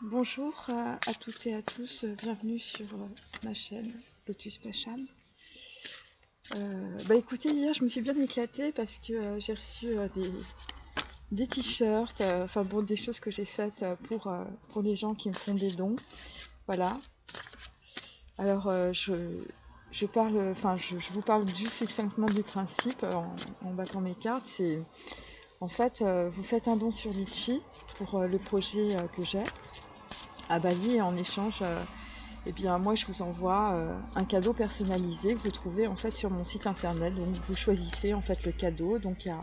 Bonjour à toutes et à tous, bienvenue sur ma chaîne Lotus Pacham. Écoutez, hier je me suis bien éclatée parce que j'ai reçu des t-shirts, des choses que j'ai faites pour les gens qui me font des dons. Voilà. Alors je vous parle juste succinctement du principe en battant mes cartes. C'est en fait vous faites un don sur Litchi pour le projet que j'ai à Bali et en échange. Eh bien, moi, je vous envoie un cadeau personnalisé que vous trouvez en fait sur mon site internet. Donc, vous choisissez en fait le cadeau. Donc, il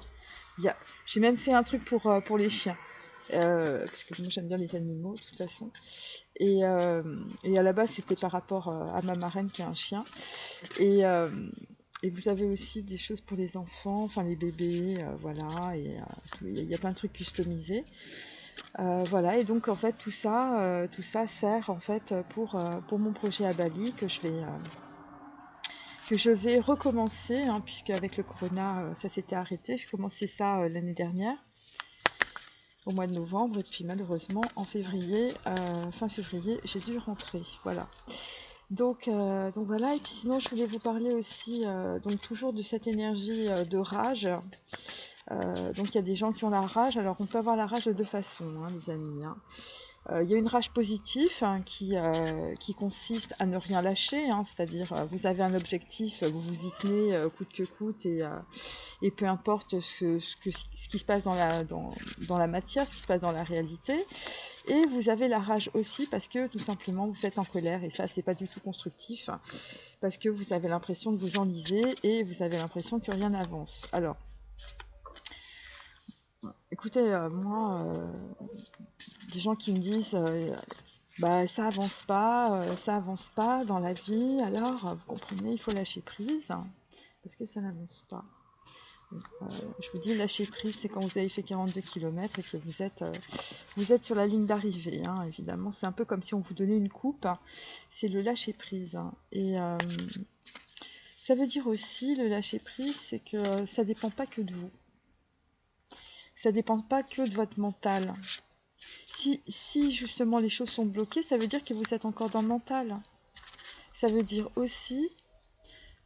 y a... j'ai même fait un truc pour les chiens. Parce que moi, j'aime bien les animaux, de toute façon. Et à la base, c'était par rapport à ma marraine qui a un chien. Et, euh, et vous avez aussi des choses pour les enfants, enfin les bébés, voilà. Il y a plein de trucs customisés. Voilà, et donc en fait tout ça sert en fait pour mon projet à Bali que je vais recommencer, hein, puisque avec le corona ça s'était arrêté. Je commençais ça l'année dernière, au mois de novembre, et puis malheureusement en février, fin février, j'ai dû rentrer. Voilà. Donc voilà, et puis sinon je voulais vous parler aussi donc toujours de cette énergie de rage. Donc il y a des gens qui ont la rage, alors on peut avoir la rage de deux façons, hein, les amis, hein. Il y a une rage positive hein, qui consiste à ne rien lâcher, hein, c'est-à-dire vous avez un objectif, vous vous y tenez coûte que coûte et peu importe ce qui se passe dans la matière, ce qui se passe dans la réalité. Et vous avez la rage aussi parce que tout simplement vous êtes en colère et ça c'est pas du tout constructif hein, parce que vous avez l'impression de vous enliser et vous avez l'impression que rien n'avance. Alors, écoutez, moi, des gens qui me disent bah, ça avance pas dans la vie, alors vous comprenez, il faut lâcher prise, hein, parce que ça n'avance pas. Donc, je vous dis, lâcher prise, c'est quand vous avez fait 42 km et que vous êtes sur la ligne d'arrivée, hein, évidemment. C'est un peu comme si on vous donnait une coupe, hein, c'est le lâcher prise. Hein. Et ça veut dire aussi, le lâcher prise, c'est que ça dépend pas que de vous. Ça dépend pas que de votre mental. Si justement les choses sont bloquées, ça veut dire que vous êtes encore dans le mental. Ça veut dire aussi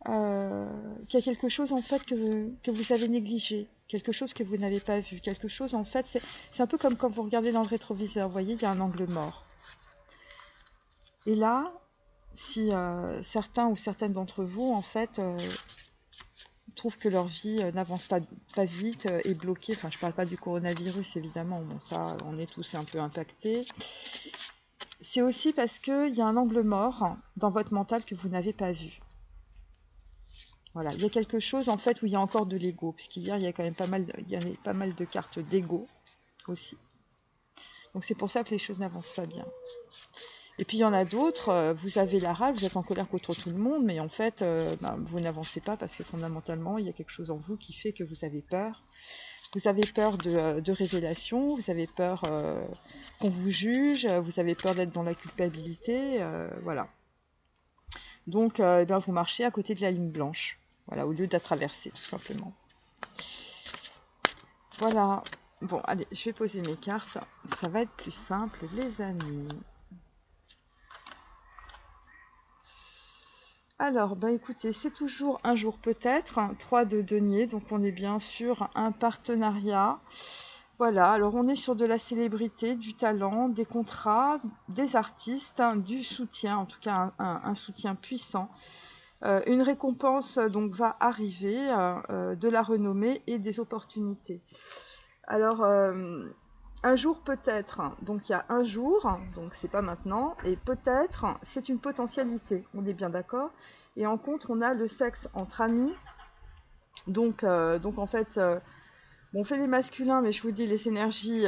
qu'il y a quelque chose en fait que vous avez négligé, quelque chose que vous n'avez pas vu, quelque chose en fait, c'est un peu comme quand vous regardez dans le rétroviseur, vous voyez, il y a un angle mort. Et là, si certains ou certaines d'entre vous en fait trouvent que leur vie n'avance pas vite, est bloquée, enfin je parle pas du coronavirus évidemment, bon ça on est tous un peu impactés, c'est aussi parce qu'il y a un angle mort dans votre mental que vous n'avez pas vu. Voilà, il y a quelque chose en fait où il y a encore de l'ego, puisqu'hier il y a quand même il y avait pas mal de cartes d'ego aussi. Donc c'est pour ça que les choses n'avancent pas bien. Et puis il y en a d'autres, vous avez la rage, vous êtes en colère contre tout le monde, mais en fait vous n'avancez pas parce que fondamentalement il y a quelque chose en vous qui fait que vous avez peur. Vous avez peur de révélation, vous avez peur qu'on vous juge, vous avez peur d'être dans la culpabilité, voilà. Donc vous marchez à côté de la ligne blanche, voilà, au lieu de la traverser tout simplement. Voilà. Bon, allez, je vais poser mes cartes. Ça va être plus simple, les amis. Alors, écoutez, c'est toujours un jour peut-être, 3 de denier, donc on est bien sur un partenariat. Voilà, alors on est sur de la célébrité, du talent, des contrats, des artistes, hein, du soutien, en tout cas un soutien puissant. Une récompense donc va arriver, de la renommée et des opportunités. Alors, un jour peut-être, donc il y a un jour, donc c'est pas maintenant, et peut-être c'est une potentialité, on est bien d'accord. Et en contre, on a le sexe entre amis, donc en fait, bon, on fait les masculins, mais je vous dis, les énergies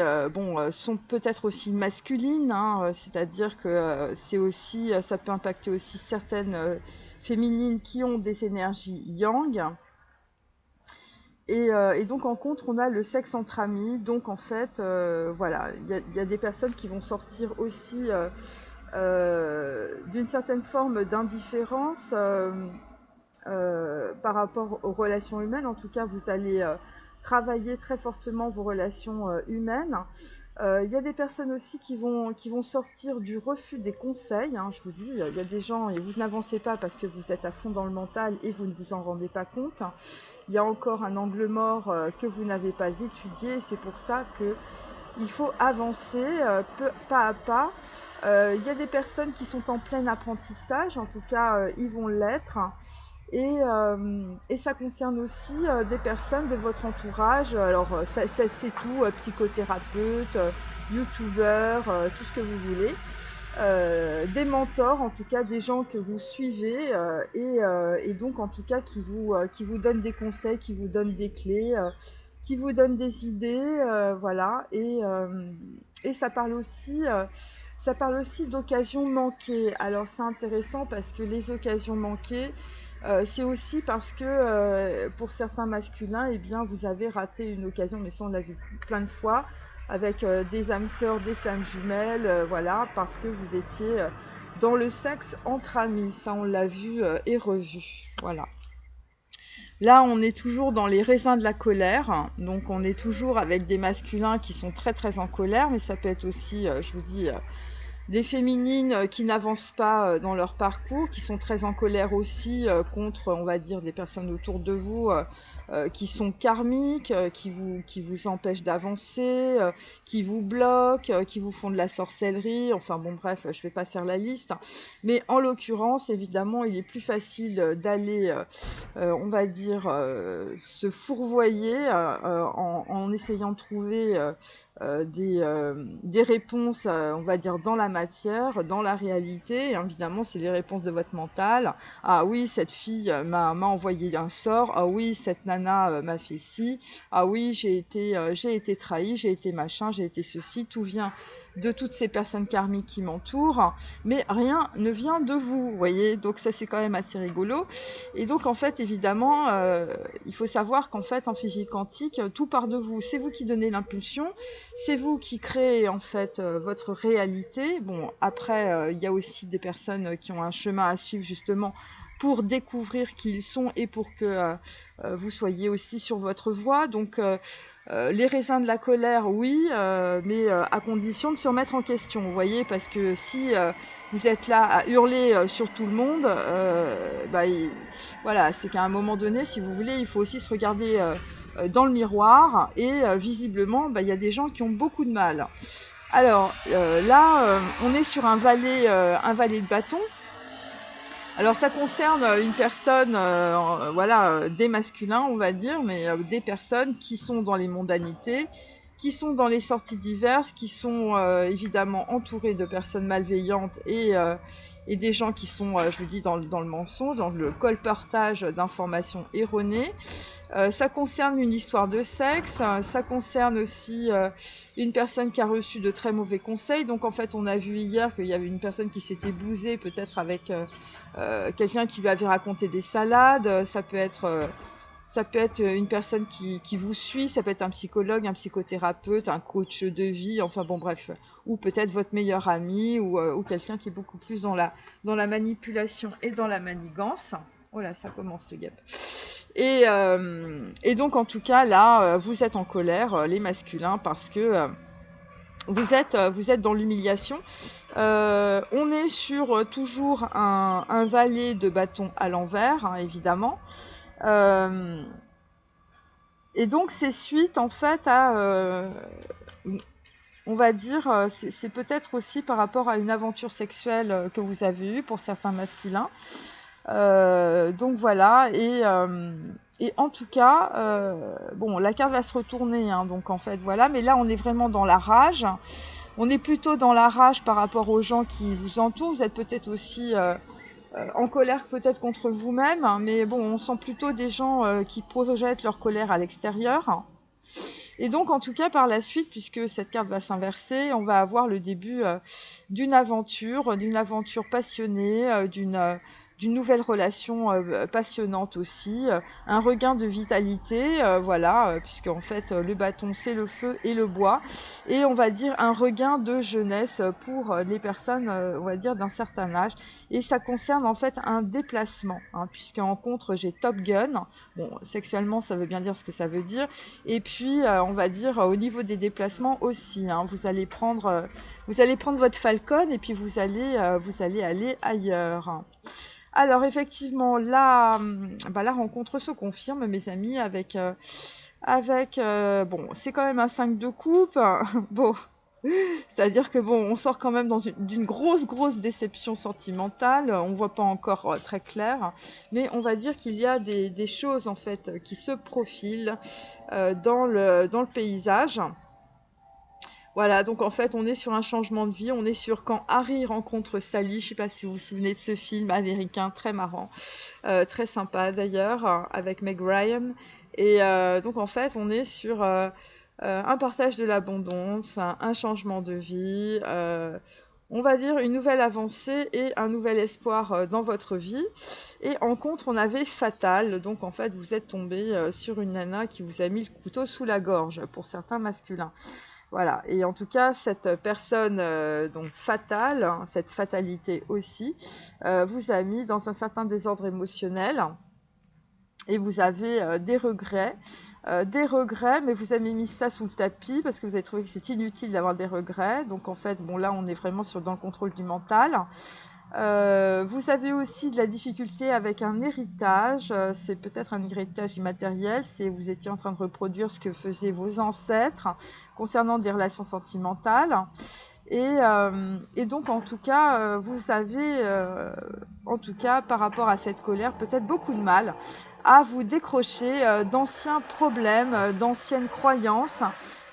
sont peut-être aussi masculines, hein, c'est-à-dire que c'est aussi, ça peut impacter aussi certaines féminines qui ont des énergies yang. Et donc en contre, on a le sexe entre amis. Donc en fait, voilà, il y a des personnes qui vont sortir aussi d'une certaine forme d'indifférence par rapport aux relations humaines. En tout cas, vous allez travailler très fortement vos relations humaines. Il y a des personnes aussi qui vont sortir du refus des conseils, hein, je vous dis, il y a des gens, et vous n'avancez pas parce que vous êtes à fond dans le mental et vous ne vous en rendez pas compte. Il y a encore un angle mort que vous n'avez pas étudié, c'est pour ça que il faut avancer pas à pas. Il y a des personnes qui sont en plein apprentissage, en tout cas ils vont l'être. Et ça concerne aussi des personnes de votre entourage. Alors c'est tout, psychothérapeute, youtubeur, tout ce que vous voulez. Des mentors, en tout cas des gens que vous suivez et donc en tout cas qui vous donnent des conseils, qui vous donnent des clés, qui vous donnent des idées, voilà. Et ça parle aussi d'occasions manquées. Alors c'est intéressant parce que les occasions manquées, c'est aussi parce que pour certains masculins, eh bien, vous avez raté une occasion, mais ça on l'a vu plein de fois, avec des âmes sœurs, des flammes jumelles, voilà, parce que vous étiez dans le sexe entre amis. Ça on l'a vu et revu, voilà. Là, on est toujours dans les raisins de la colère, donc on est toujours avec des masculins qui sont très très en colère, mais ça peut être aussi, je vous dis, des féminines qui n'avancent pas dans leur parcours, qui sont très en colère aussi contre, on va dire, des personnes autour de vous qui sont karmiques, qui vous empêchent d'avancer, qui vous bloquent, qui vous font de la sorcellerie, enfin bon bref, je vais pas faire la liste. Mais en l'occurrence, évidemment, il est plus facile d'aller, on va dire, se fourvoyer en essayant de trouver des réponses, on va dire, dans la matière, dans la réalité. Et évidemment, c'est les réponses de votre mental. Ah oui, cette fille m'a envoyé un sort. Ah oui, cette nana m'a fait ci. Ah oui, j'ai été trahi, j'ai été machin, j'ai été ceci. Tout vient de toutes ces personnes karmiques qui m'entourent, mais rien ne vient de vous, voyez, donc ça c'est quand même assez rigolo. Et donc en fait évidemment il faut savoir qu'en fait en physique quantique tout part de vous, c'est vous qui donnez l'impulsion, c'est vous qui créez en fait votre réalité. Bon après il y a aussi des personnes qui ont un chemin à suivre justement pour découvrir qui ils sont et pour que vous soyez aussi sur votre voie. Donc les raisins de la colère, oui, mais à condition de se remettre en question, vous voyez, parce que si vous êtes là à hurler sur tout le monde, voilà, c'est qu'à un moment donné, si vous voulez, il faut aussi se regarder dans le miroir, et visiblement, il y a des gens qui ont beaucoup de mal. Alors là, on est sur un valet de bâton. Alors ça concerne une personne, voilà, des masculins on va dire, mais des personnes qui sont dans les mondanités, qui sont dans les sorties diverses, qui sont évidemment entourées de personnes malveillantes et des gens qui sont, je vous dis, dans le mensonge, dans le colportage d'informations erronées. Ça concerne une histoire de sexe, ça concerne aussi une personne qui a reçu de très mauvais conseils. Donc en fait on a vu hier qu'il y avait une personne qui s'était bousée peut-être avec quelqu'un qui lui avait raconté des salades. Ça peut être une personne qui vous suit, ça peut être un psychologue, un psychothérapeute, un coach de vie, enfin bon bref, ou peut-être votre meilleur ami ou quelqu'un qui est beaucoup plus dans la manipulation et dans la manigance. Oh là, ça commence les guêpes. Et donc en tout cas là, vous êtes en colère, les masculins, parce que vous êtes dans l'humiliation. On est sur toujours un valet de bâton à l'envers, hein, évidemment. Et donc c'est suite en fait à, on va dire, c'est peut-être aussi par rapport à une aventure sexuelle que vous avez eue pour certains masculins. Donc voilà, et en tout cas, bon, la carte va se retourner, hein, donc en fait voilà, mais là on est vraiment dans la rage. On est plutôt dans la rage par rapport aux gens qui vous entourent. Vous êtes peut-être aussi en colère peut-être contre vous-même, hein, mais bon, on sent plutôt des gens qui projettent leur colère à l'extérieur. Et donc en tout cas par la suite, puisque cette carte va s'inverser, on va avoir le début d'une aventure passionnée, d'une d'une nouvelle relation passionnante aussi, un regain de vitalité, voilà, puisque en fait le bâton c'est le feu et le bois, et on va dire un regain de jeunesse pour les personnes, on va dire d'un certain âge, et ça concerne en fait un déplacement, hein, puisqu'en contre j'ai Top Gun, bon sexuellement ça veut bien dire ce que ça veut dire, et puis on va dire au niveau des déplacements aussi, hein, vous allez prendre votre Falcon et puis vous allez aller ailleurs. Alors effectivement, la rencontre se confirme, mes amis, avec bon, c'est quand même un 5 de coupe. Bon, c'est-à-dire que bon, on sort quand même d'une grosse déception sentimentale. On voit pas encore très clair, mais on va dire qu'il y a des choses en fait qui se profilent dans le paysage. Voilà, donc en fait, on est sur un changement de vie. On est sur quand Harry rencontre Sally. Je sais pas si vous vous souvenez de ce film américain très marrant, très sympa d'ailleurs, avec Meg Ryan. Et donc en fait, on est sur un partage de l'abondance, un changement de vie, on va dire une nouvelle avancée et un nouvel espoir dans votre vie. Et en contre, on avait Fatal. Donc en fait, vous êtes tombé sur une nana qui vous a mis le couteau sous la gorge, pour certains masculins. Voilà, et en tout cas, cette personne donc fatale, hein, cette fatalité aussi, vous a mis dans un certain désordre émotionnel et vous avez des regrets, mais vous avez mis ça sous le tapis parce que vous avez trouvé que c'est inutile d'avoir des regrets. Donc en fait, bon là, on est vraiment dans le contrôle du mental. Vous avez aussi de la difficulté avec un héritage, c'est peut-être un héritage immatériel, c'est vous étiez en train de reproduire ce que faisaient vos ancêtres concernant des relations sentimentales. Et donc en tout cas, vous avez, en tout cas par rapport à cette colère, peut-être beaucoup de mal à vous décrocher d'anciens problèmes, d'anciennes croyances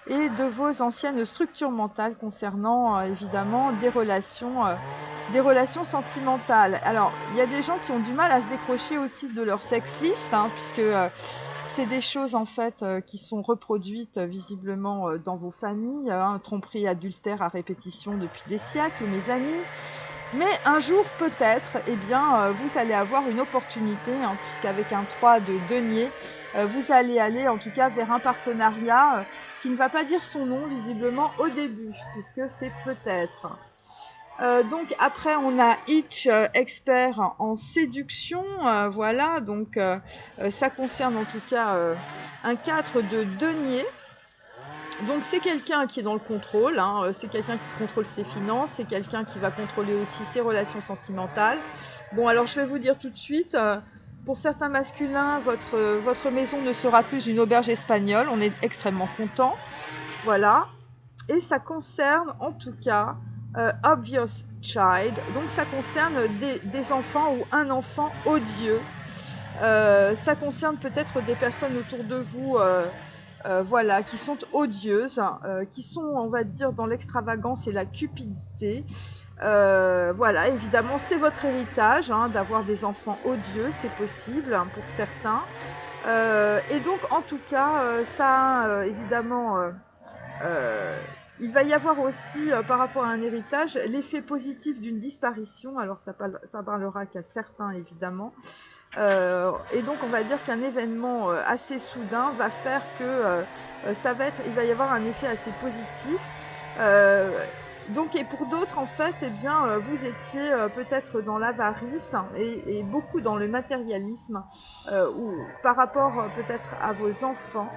et de vos anciennes structures mentales concernant évidemment des relations sentimentales. Alors, il y a des gens qui ont du mal à se décrocher aussi de leur sex list, hein, puisque c'est des choses en fait qui sont reproduites visiblement dans vos familles, hein, tromperie, adultère à répétition depuis des siècles, mes amis. Mais un jour peut-être, eh bien, vous allez avoir une opportunité, hein, puisqu'avec un 3 de denier, vous allez aller en tout cas vers un partenariat qui ne va pas dire son nom visiblement au début, puisque c'est peut-être. Donc après on a Hitch, expert en séduction, voilà, donc ça concerne en tout cas un 4 de denier. Donc c'est quelqu'un qui est dans le contrôle, hein, c'est quelqu'un qui contrôle ses finances, c'est quelqu'un qui va contrôler aussi ses relations sentimentales. Bon alors je vais vous dire tout de suite, pour certains masculins, votre maison ne sera plus une auberge espagnole, on est extrêmement content, voilà. Et ça concerne en tout cas Obvious Child, donc ça concerne des enfants ou un enfant odieux. Ça concerne peut-être des personnes autour de vous voilà, qui sont odieuses, qui sont, on va dire, dans l'extravagance et la cupidité. Voilà, évidemment, c'est votre héritage, hein, d'avoir des enfants odieux, c'est possible hein, pour certains. Et donc, en tout cas, ça, évidemment, il va y avoir aussi, par rapport à un héritage, l'effet positif d'une disparition. Alors, ça parlera qu'à certains, évidemment. Et donc on va dire qu'un événement assez soudain va faire que il va y avoir un effet assez positif. Donc et pour d'autres en fait, eh bien vous étiez peut-être dans l'avarice et beaucoup dans le matérialisme ou par rapport peut-être à vos enfants.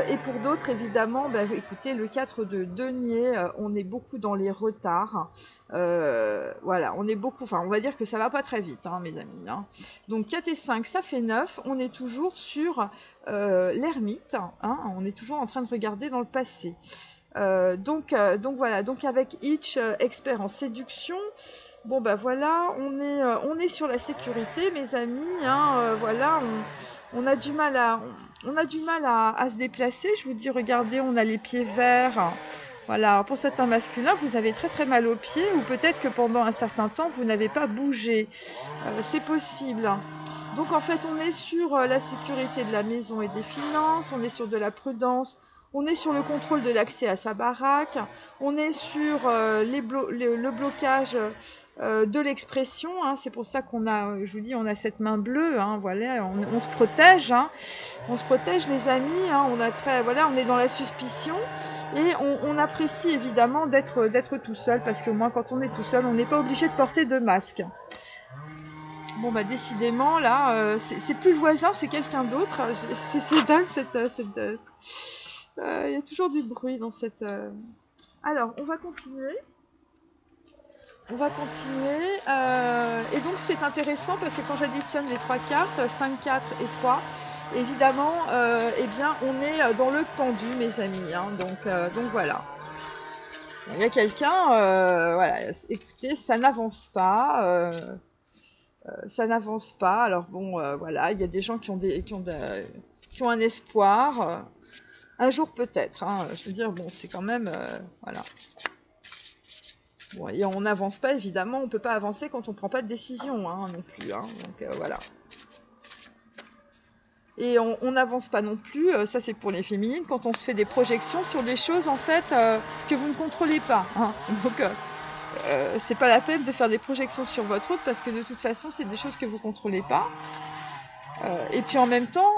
Et pour d'autres évidemment, écoutez le 4 de denier, on est beaucoup dans les retards. Voilà, on est beaucoup, enfin on va dire que ça va pas très vite hein, mes amis. Hein. Donc 4 et 5 ça fait 9, on est toujours sur l'ermite, hein, on est toujours en train de regarder dans le passé. Donc voilà, donc avec Hitch, expert en séduction, bon voilà, on est sur la sécurité mes amis, hein, voilà, on a du mal à se déplacer, je vous dis, regardez, on a les pieds verts. Voilà, alors pour certains masculins, vous avez très très mal aux pieds ou peut-être que pendant un certain temps, vous n'avez pas bougé. C'est possible. Donc en fait, on est sur la sécurité de la maison et des finances, on est sur de la prudence, on est sur le contrôle de l'accès à sa baraque, on est sur le blocage de l'expression, hein. C'est pour ça qu'on a, je vous dis, on a cette main bleue, hein, voilà, on se protège, hein. On se protège les amis, hein, voilà, on est dans la suspicion et on apprécie évidemment d'être tout seul, parce que moi quand on est tout seul, on n'est pas obligé de porter de masque. Bon bah décidément là, c'est plus le voisin, c'est quelqu'un d'autre. C'est dingue il y a toujours du bruit dans cette... Alors on va continuer. On va continuer. Et donc c'est intéressant parce que quand j'additionne les 3 cartes, 5, 4 et 3, évidemment, eh bien, on est dans le pendu, mes amis. Hein, donc voilà. Il y a quelqu'un, voilà, écoutez, ça n'avance pas. Ça n'avance pas. Alors bon, voilà, il y a des gens qui ont un espoir. Un jour peut-être. Hein, je veux dire, bon, c'est quand même... voilà. Bon, et on n'avance pas, évidemment, on ne peut pas avancer quand on ne prend pas de décision, hein, non plus. Hein, donc voilà. Et on n'avance pas non plus, ça c'est pour les féminines, quand on se fait des projections sur des choses en fait que vous ne contrôlez pas. Hein. Donc c'est pas la peine de faire des projections sur votre autre, parce que de toute façon c'est des choses que vous ne contrôlez pas. Et puis en même temps,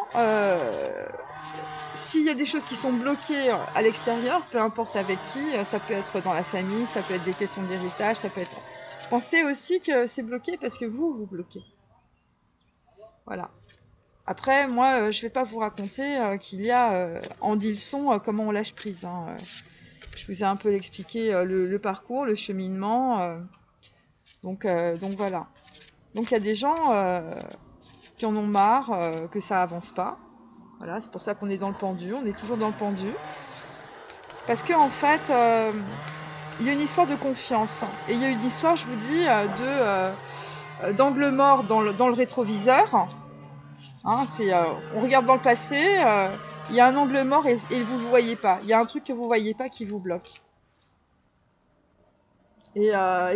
s'il y a des choses qui sont bloquées à l'extérieur, peu importe avec qui, ça peut être dans la famille, ça peut être des questions d'héritage, ça peut être... Pensez aussi que c'est bloqué parce que vous bloquez. Voilà. Après, moi, je ne vais pas vous raconter qu'il y a en 10 leçons comment on lâche prise. Hein. Je vous ai un peu expliqué le parcours, le cheminement. Donc voilà. Donc il y a des gens qui en ont marre que ça avance pas. Voilà, c'est pour ça qu'on est dans le pendu. On est toujours dans le pendu. Parce qu'en fait, il y a une histoire de confiance. Et il y a une histoire, je vous dis, d'angle mort dans le rétroviseur. Hein, on regarde dans le passé, il y a un angle mort et vous ne voyez pas. Il y a un truc que vous ne voyez pas qui vous bloque. Et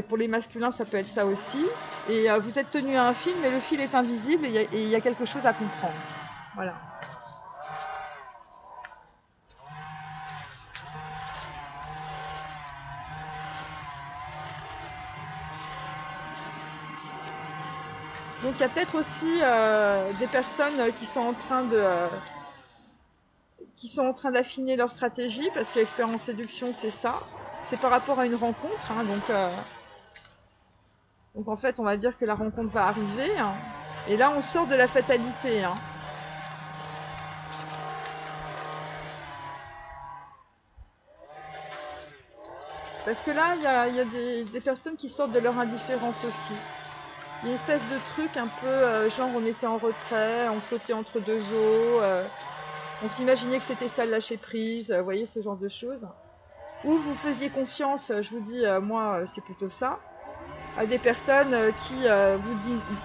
pour les masculins, ça peut être ça aussi. Et vous êtes tenu à un fil, mais le fil est invisible et il y a quelque chose à comprendre. Voilà. Donc il y a peut-être aussi des personnes qui sont en train d'affiner leur stratégie, parce que l'expérience séduction, c'est ça. C'est par rapport à une rencontre. Hein, donc en fait, on va dire que la rencontre va arriver. Hein, et là, on sort de la fatalité. Hein. Parce que là, il y a des personnes qui sortent de leur indifférence aussi. Il y a une espèce de truc un peu, genre on était en retrait, on flottait entre deux eaux, on s'imaginait que c'était ça le lâcher prise, vous voyez, ce genre de choses. Ou vous faisiez confiance, je vous dis, moi c'est plutôt ça, à des personnes qui vous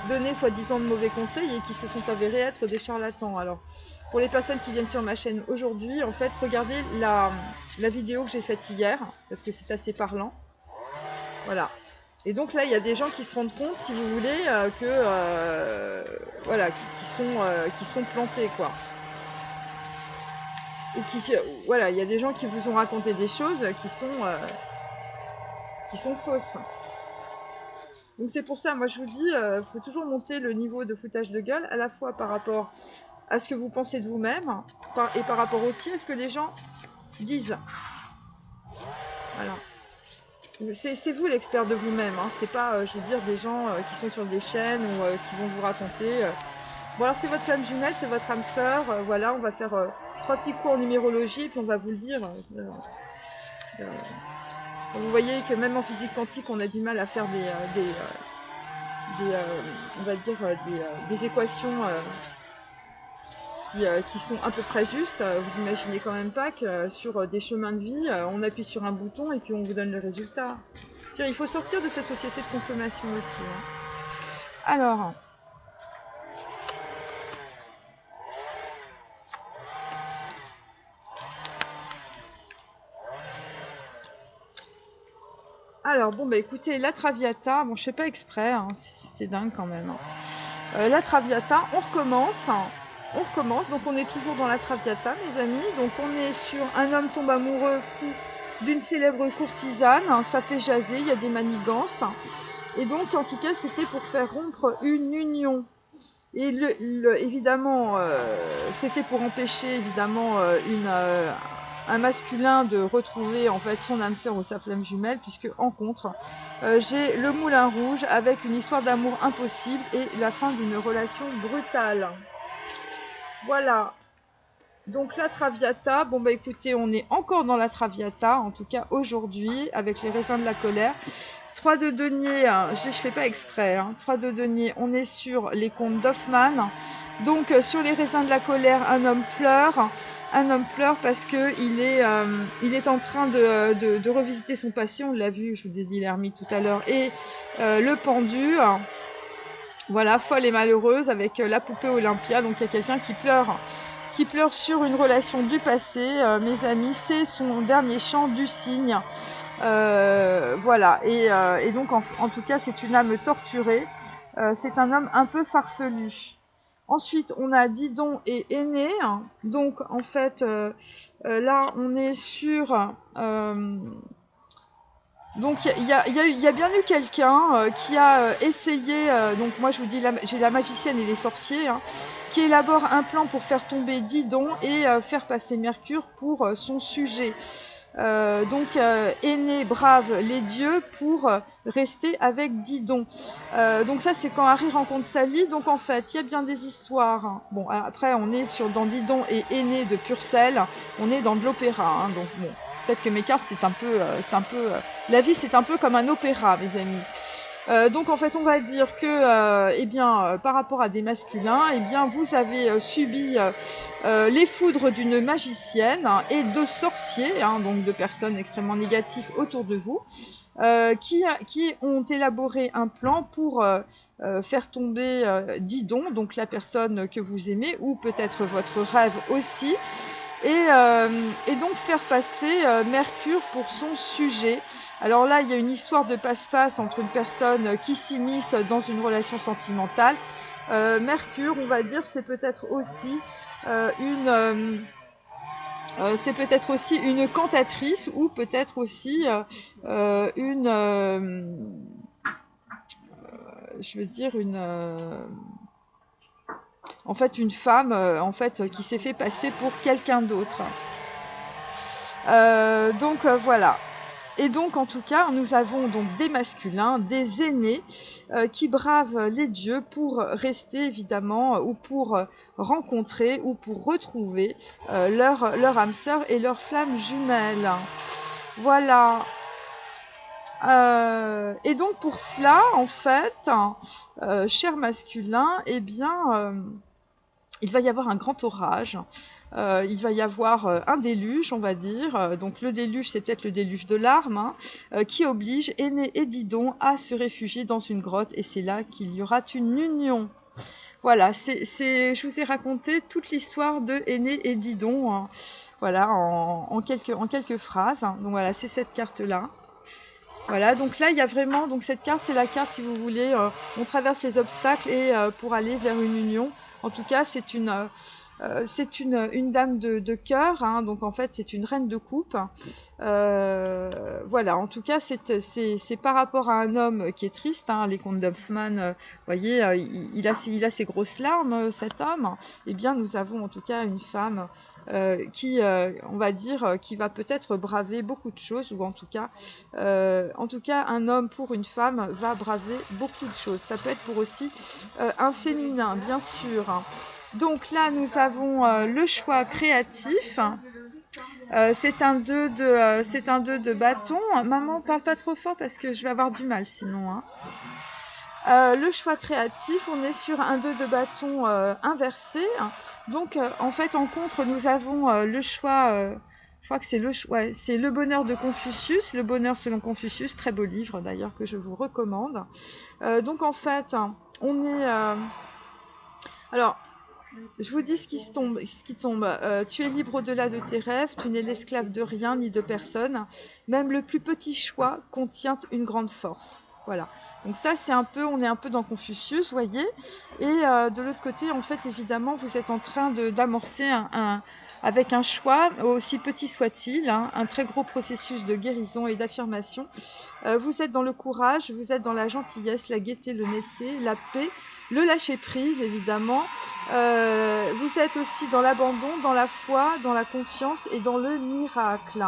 donnaient soi-disant de mauvais conseils et qui se sont avérés être des charlatans. Alors, pour les personnes qui viennent sur ma chaîne aujourd'hui, en fait, regardez la vidéo que j'ai faite hier, parce que c'est assez parlant. Voilà. Et donc là, il y a des gens qui se rendent compte, si vous voulez, voilà, qui sont plantés, quoi. Et voilà, il y a des gens qui vous ont raconté des choses qui sont fausses. Donc c'est pour ça, moi je vous dis, faut toujours monter le niveau de foutage de gueule, à la fois par rapport à ce que vous pensez de vous-même, et par rapport aussi à ce que les gens disent. Voilà. C'est vous l'expert de vous-même, hein. C'est pas, je veux dire, des gens qui sont sur des chaînes ou qui vont vous raconter. Bon alors c'est votre flamme jumelle, c'est votre âme sœur, voilà, on va faire 3 petits cours en numérologie et puis on va vous le dire. Vous voyez que même en physique quantique, on a du mal à faire on va dire des équations qui sont à peu près justes. Vous imaginez quand même pas que sur des chemins de vie, on appuie sur un bouton et puis on vous donne le résultat. Il faut sortir de cette société de consommation aussi. Hein. Alors, bon, bah écoutez, la Traviata, bon, je fais pas exprès, hein, c'est dingue quand même. Hein. La Traviata, on recommence, donc on est toujours dans la Traviata, mes amis. Donc on est sur un homme tombe amoureux fou d'une célèbre courtisane, hein, ça fait jaser, il y a des manigances. Et donc, en tout cas, c'était pour faire rompre une union. Et évidemment, c'était pour empêcher évidemment un masculin de retrouver en fait son âme sœur ou sa flamme jumelle, puisque en contre, j'ai le Moulin Rouge avec une histoire d'amour impossible et la fin d'une relation brutale. Voilà. Donc la Traviata, bon bah écoutez, on est encore dans la Traviata, en tout cas aujourd'hui, avec les raisins de la colère. 3 de denier, je ne fais pas exprès, 3 de denier, on est sur les contes d'Hoffmann. Donc sur les raisins de la colère, un homme pleure parce qu'il est en train de revisiter son passé, on l'a vu, je vous ai dit l'ermite tout à l'heure, et le pendu. Voilà, folle et malheureuse avec la poupée Olympia, donc il y a quelqu'un qui pleure sur une relation du passé, mes amis, c'est son dernier chant du cygne. Voilà, et donc en tout cas c'est une âme torturée, c'est un homme un peu farfelu. Ensuite on a Didon et Aîné, donc en fait là on est sur... donc il y a bien eu quelqu'un qui a essayé, donc moi je vous dis, j'ai la magicienne et les sorciers, qui élabore un plan pour faire tomber Didon et faire passer Mercure pour son sujet. Donc Aîné brave les dieux pour rester avec Didon. Donc ça c'est quand Harry rencontre Sally. Donc en fait il y a bien des histoires. Bon après on est dans Didon et Aîné de Purcell. On est dans de l'opéra. Donc bon, peut-être que mes cartes c'est un peu, la vie c'est un peu comme un opéra, mes amis. Donc en fait on va dire que par rapport à des masculins, vous avez subi les foudres d'une magicienne et de sorciers, donc de personnes extrêmement négatives autour de vous, qui ont élaboré un plan pour faire tomber Didon, donc la personne que vous aimez, ou peut-être votre rêve aussi, et donc faire passer Mercure pour son sujet. Alors là, il y a une histoire de passe-passe entre une personne qui s'immisce dans une relation sentimentale. Mercure, on va dire, c'est peut-être aussi une cantatrice, ou peut-être aussi une femme qui s'est fait passer pour quelqu'un d'autre. Donc voilà. Et donc en tout cas nous avons donc des masculins, des aînés qui bravent les dieux pour rester évidemment, ou pour rencontrer ou pour retrouver leur âme sœur et leur flamme jumelle. Voilà. Et donc pour cela en fait, chers masculins, il va y avoir un grand orage. Il va y avoir un déluge, on va dire. Donc le déluge, c'est peut-être le déluge de larmes, qui oblige Aîné et Didon à se réfugier dans une grotte. Et c'est là qu'il y aura une union. Voilà, je vous ai raconté toute l'histoire de Aîné et Didon, voilà, en quelques phrases. Donc voilà, c'est cette carte-là. Voilà, donc là, il y a vraiment... Donc cette carte, c'est la carte, si vous voulez, on traverse les obstacles et pour aller vers une union. En tout cas, c'est une dame de cœur, donc en fait c'est une reine de coupe. Voilà, en tout cas c'est par rapport à un homme qui est triste, les contes d'Hoffmann, vous voyez, il a ses grosses larmes, cet homme. Eh bien nous avons en tout cas une femme qui, on va dire, qui va peut-être braver beaucoup de choses, ou en tout cas un homme pour une femme va braver beaucoup de choses. Ça peut être pour aussi un féminin, bien sûr. Donc là, nous avons le choix créatif. C'est un 2 de bâton. Maman, parle pas trop fort parce que je vais avoir du mal sinon. Le choix créatif, on est sur un 2 de bâton inversé. Donc en fait, en contre, nous avons le choix... je crois que c'est c'est Le bonheur de Confucius, Le bonheur selon Confucius, très beau livre d'ailleurs que je vous recommande. Donc en fait, on est... Alors... Je vous dis ce qui tombe. Tu es libre au-delà de tes rêves, tu n'es l'esclave de rien ni de personne. Même le plus petit choix contient une grande force. Voilà. Donc ça, on est un peu dans Confucius, voyez. Et de l'autre côté, en fait, évidemment, vous êtes en train d'amorcer un avec un choix, aussi petit soit-il, hein, un très gros processus de guérison et d'affirmation. Vous êtes dans le courage, vous êtes dans la gentillesse, la gaieté, l'honnêteté, la paix, le lâcher-prise évidemment. Vous êtes aussi dans l'abandon, dans la foi, dans la confiance et dans le miracle.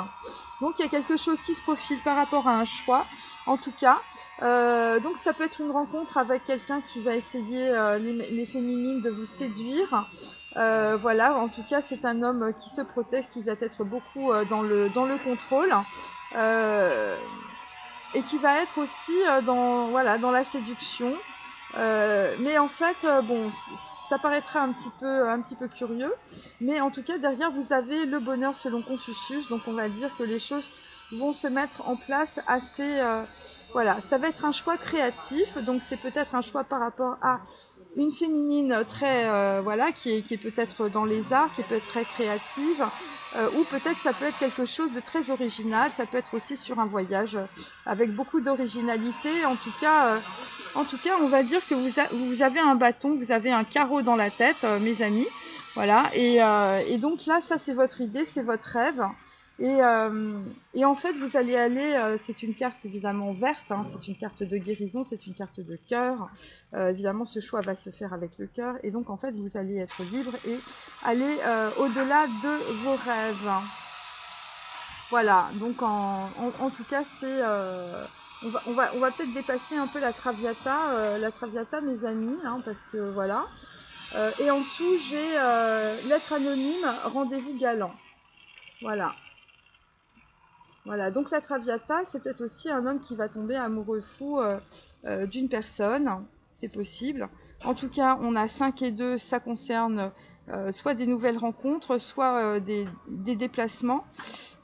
Donc il y a quelque chose qui se profile par rapport à un choix, en tout cas. Donc ça peut être une rencontre avec quelqu'un qui va essayer, les féminines, de vous séduire. Voilà, en tout cas c'est un homme qui se protège, qui va être beaucoup dans le contrôle. Et qui va être aussi dans la séduction. Mais en fait, bon, ça paraîtra un petit peu curieux, mais en tout cas derrière vous avez le bonheur selon Confucius, donc on va dire que les choses vont se mettre en place assez, voilà, ça va être un choix créatif, donc c'est peut-être un choix par rapport à une féminine très, voilà, qui est peut-être dans les arts, qui peut être très créative, ou peut-être ça peut être quelque chose de très original, ça peut être aussi sur un voyage avec beaucoup d'originalité. En tout cas, on va dire que vous avez un bâton, vous avez un carreau dans la tête, mes amis, voilà, et donc là, ça c'est votre idée, c'est votre rêve. Et en fait, vous allez aller, c'est une carte évidemment verte, hein, c'est une carte de guérison, c'est une carte de cœur. Évidemment, ce choix va se faire avec le cœur. Et donc, en fait, vous allez être libre et aller au-delà de vos rêves. Voilà, donc en tout cas, c'est... on va peut-être dépasser un peu la Traviata, mes amis, hein, parce que voilà. Et en dessous, j'ai lettre anonyme, rendez-vous galant. Voilà. Voilà, donc la Traviata, c'est peut-être aussi un homme qui va tomber amoureux fou d'une personne, c'est possible. En tout cas, on a 5 et 2, ça concerne soit des nouvelles rencontres, soit des déplacements.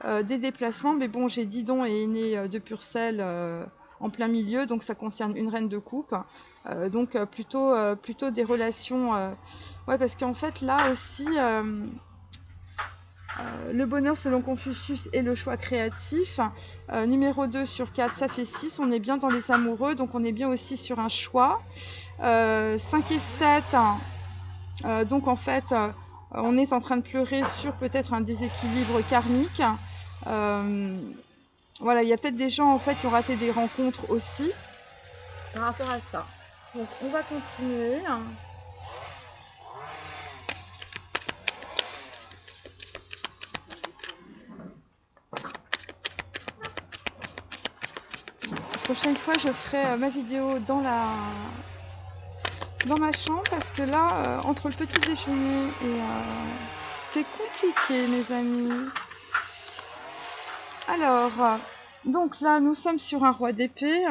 Mais bon, j'ai Didon et Aîné de Purcell en plein milieu, donc ça concerne une reine de coupe. Donc plutôt des relations... ouais, parce qu'en fait, là aussi... le bonheur selon Confucius est le choix créatif. Numéro 2 sur 4, ça fait 6. On est bien dans les amoureux, donc on est bien aussi sur un choix. 5 et 7, donc en fait, on est en train de pleurer sur peut-être un déséquilibre karmique. Voilà, il y a peut-être des gens en fait qui ont raté des rencontres aussi par rapport à ça. Donc on va continuer. La prochaine fois, je ferai ma vidéo dans ma chambre parce que là, entre le petit déjeuner et c'est compliqué, mes amis. Alors, donc là, nous sommes sur un roi d'épée.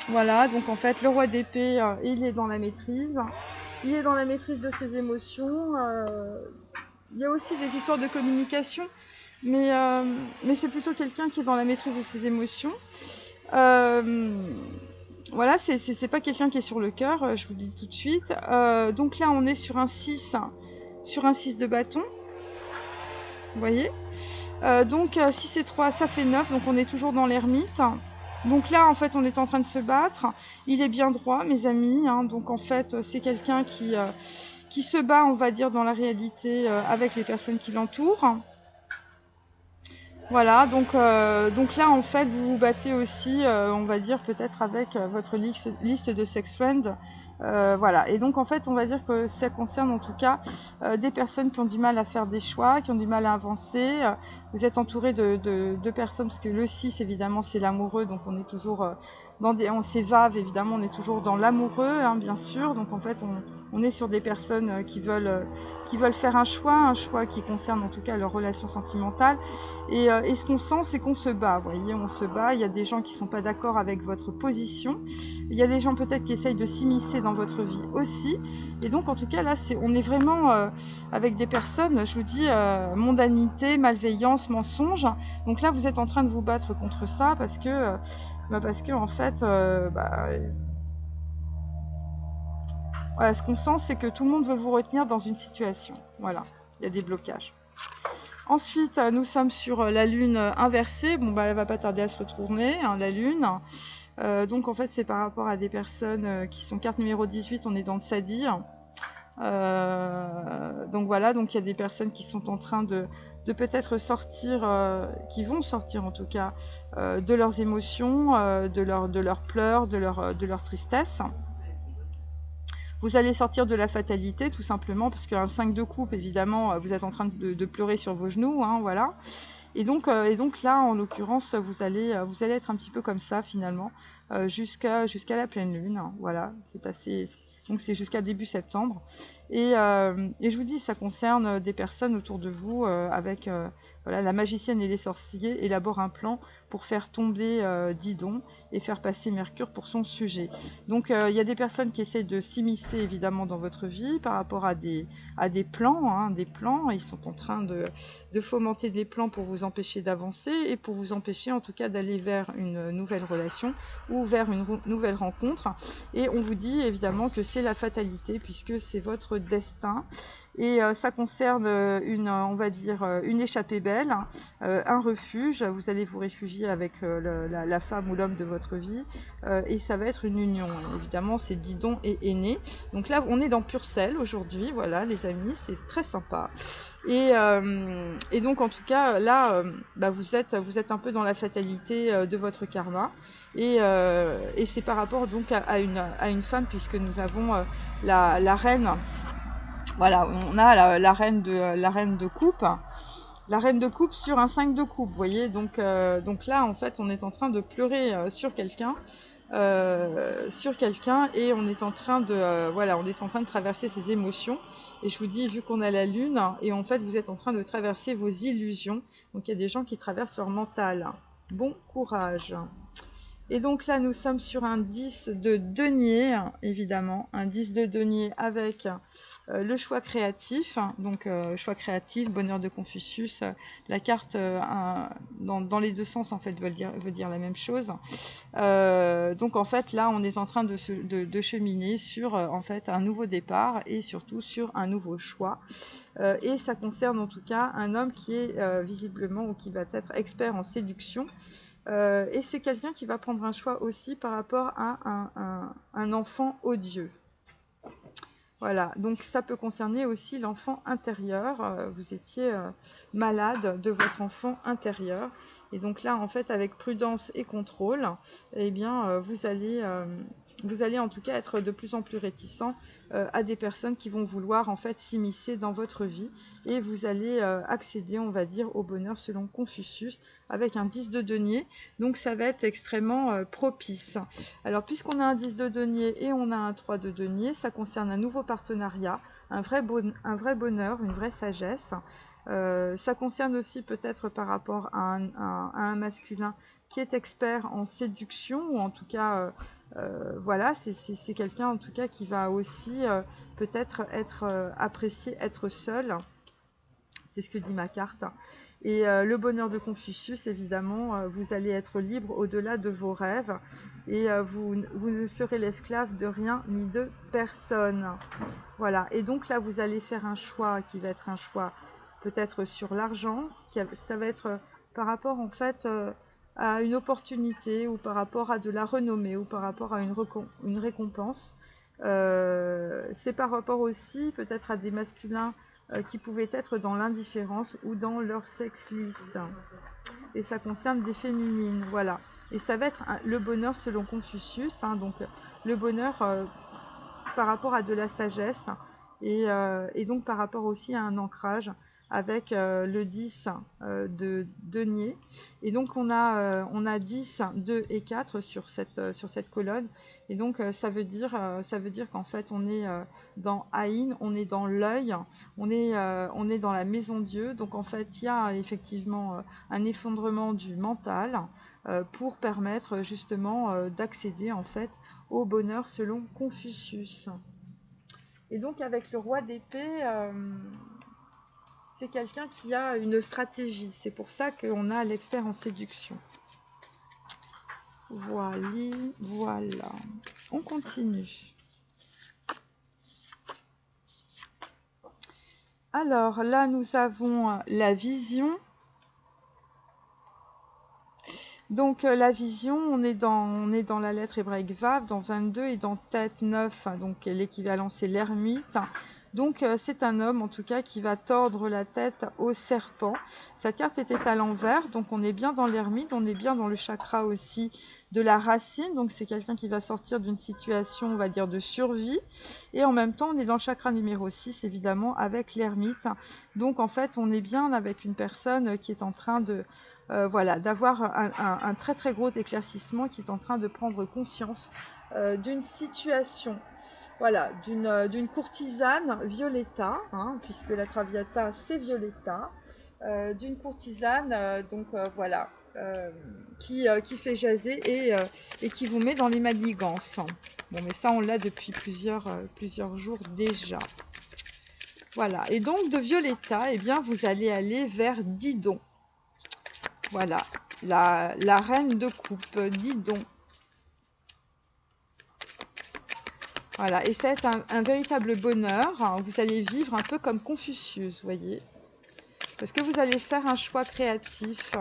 Voilà, donc en fait, le roi d'épée, il est dans la maîtrise. Il est dans la maîtrise de ses émotions. Il y a aussi des histoires de communication, mais c'est plutôt quelqu'un qui est dans la maîtrise de ses émotions. Voilà, c'est pas quelqu'un qui est sur le cœur, je vous le dis tout de suite. Donc là, on est sur un 6 de bâton. Vous voyez, donc 6 et 3, ça fait 9, donc on est toujours dans l'ermite. Donc là, en fait, on est en train de se battre. Il est bien droit, mes amis, hein. Donc en fait, c'est quelqu'un qui se bat, on va dire, dans la réalité avec les personnes qui l'entourent. Voilà, donc là, en fait, vous vous battez aussi, on va dire, peut-être avec votre liste de sex friends. Voilà, et donc, en fait, on va dire que ça concerne, en tout cas, des personnes qui ont du mal à faire des choix, qui ont du mal à avancer. Vous êtes entouré de personnes, parce que le 6, évidemment, c'est l'amoureux, donc on est toujours on s'évave, évidemment, on est toujours dans l'amoureux, hein, bien sûr. Donc, en fait, on est sur des personnes qui veulent faire un choix qui concerne, en tout cas, leur relation sentimentale. Et ce qu'on sent, c'est qu'on se bat, vous voyez, on se bat. Il y a des gens qui ne sont pas d'accord avec votre position. Il y a des gens peut-être qui essayent de s'immiscer dans votre vie aussi. Et donc, en tout cas, là, on est vraiment avec des personnes, je vous dis, mondanité, malveillance, mensonge. Donc là, vous êtes en train de vous battre contre ça parce que en fait, voilà, ce qu'on sent, c'est que tout le monde veut vous retenir dans une situation. Voilà, il y a des blocages. Ensuite, nous sommes sur la lune inversée. Bon, elle va pas tarder à se retourner, hein, la lune. Donc, en fait, c'est par rapport à des personnes qui sont carte numéro 18, on est dans le sadi. Donc voilà, donc il y a des personnes qui sont en train de peut-être sortir, qui vont sortir en tout cas, de leurs émotions, de leurs pleurs, de leur tristesse. Vous allez sortir de la fatalité tout simplement, parce qu'un 5 de coupe, évidemment, vous êtes en train de pleurer sur vos genoux, hein, voilà. Et donc là, en l'occurrence, vous allez être un petit peu comme ça finalement, jusqu'à la pleine lune, hein, voilà, c'est assez... Donc c'est jusqu'à début septembre. Et je vous dis, ça concerne des personnes autour de vous avec... voilà, la magicienne et les sorciers élaborent un plan pour faire tomber Didon et faire passer Mercure pour son sujet. Donc il y a des personnes qui essaient de s'immiscer évidemment dans votre vie par rapport à des plans, hein, des plans. Ils sont en train de fomenter des plans pour vous empêcher d'avancer et pour vous empêcher en tout cas d'aller vers une nouvelle relation ou vers une nouvelle rencontre. Et on vous dit évidemment que c'est la fatalité puisque c'est votre destin. Et ça concerne on va dire, une échappée belle, un refuge. Vous allez vous réfugier avec la femme ou l'homme de votre vie, et ça va être une union. Évidemment, c'est Didon et Aîné. Donc là, on est dans Purcell aujourd'hui, voilà les amis, c'est très sympa. Et donc en tout cas, là, vous êtes un peu dans la fatalité de votre karma. Et c'est par rapport donc à une femme, puisque nous avons la reine. Voilà, on a la reine de coupe. La reine de coupe sur un 5 de coupe, vous voyez. Donc là, en fait, on est en train de pleurer sur quelqu'un. Et on est en train de traverser ses émotions. Et je vous dis, vu qu'on a la lune, et en fait, vous êtes en train de traverser vos illusions. Donc, il y a des gens qui traversent leur mental. Bon courage. Et donc là, nous sommes sur un 10 de denier, évidemment, un 10 de denier avec le choix créatif. Donc choix créatif, bonheur de Confucius, la carte dans les deux sens en fait veut dire la même chose. Donc en fait là, on est en train de cheminer sur en fait un nouveau départ et surtout sur un nouveau choix. Et ça concerne en tout cas un homme qui est visiblement ou qui va être expert en séduction. Et c'est quelqu'un qui va prendre un choix aussi par rapport à un enfant odieux. Voilà, donc ça peut concerner aussi l'enfant intérieur. Vous étiez malade de votre enfant intérieur. Et donc là, en fait, avec prudence et contrôle, eh bien, vous allez en tout cas être de plus en plus réticent à des personnes qui vont vouloir en fait s'immiscer dans votre vie. Et vous allez accéder, on va dire, au bonheur selon Confucius avec un 10 de denier. Donc ça va être extrêmement propice. Alors puisqu'on a un 10 de denier et on a un 3 de denier, ça concerne un nouveau partenariat, un vrai bonheur, une vraie sagesse. Ça concerne aussi peut-être par rapport à un masculin qui est expert en séduction, ou en tout cas, voilà, c'est quelqu'un en tout cas qui va aussi peut-être être apprécié, être seul. C'est ce que dit ma carte. Et le bonheur de Confucius, évidemment, vous allez être libre au-delà de vos rêves et vous ne serez l'esclave de rien ni de personne. Voilà. Et donc là, vous allez faire un choix qui va être un choix peut-être sur l'argent. Ça va être par rapport en fait à une opportunité ou par rapport à de la renommée ou par rapport à une récompense. C'est par rapport aussi peut-être à des masculins qui pouvaient être dans l'indifférence ou dans leur sex list. Et ça concerne des féminines, voilà. Et ça va être le bonheur selon Confucius, hein, donc le bonheur par rapport à de la sagesse et donc par rapport aussi à un ancrage avec le 10 de denier. Et donc on a 10, 2 et 4 sur cette colonne. Et donc ça veut dire qu'en fait on est dans Aïn, on est dans l'œil, on est dans la maison Dieu. Donc en fait il y a effectivement un effondrement du mental pour permettre justement d'accéder en fait au bonheur selon Confucius. Et donc avec le roi d'épée, c'est quelqu'un qui a une stratégie. C'est pour ça qu'on a l'expert en séduction. Voilà. On continue. Alors là, nous avons la vision. Donc la vision, on est dans la lettre hébraïque Vav, dans 22 et dans tête 9, donc l'équivalent c'est l'ermite. Donc c'est un homme en tout cas qui va tordre la tête au serpent. Sa carte était à l'envers, donc on est bien dans l'ermite, on est bien dans le chakra aussi de la racine. Donc c'est quelqu'un qui va sortir d'une situation, on va dire, de survie. Et en même temps, on est dans le chakra numéro 6, évidemment, avec l'ermite. Donc en fait, on est bien avec une personne qui est en train de... voilà, d'avoir un très très gros éclaircissement, qui est en train de prendre conscience d'une situation. Voilà, d'une courtisane Violetta, hein, puisque la Traviata c'est Violetta, d'une courtisane, voilà, qui fait jaser et qui vous met dans les manigances. Bon, mais ça on l'a depuis plusieurs jours déjà. Voilà, et donc de Violetta, eh bien vous allez aller vers Didon. Voilà, la reine de coupe, Didon. Voilà, et ça va être un véritable bonheur. Vous allez vivre un peu comme Confucius, vous voyez. Parce que vous allez faire un choix créatif.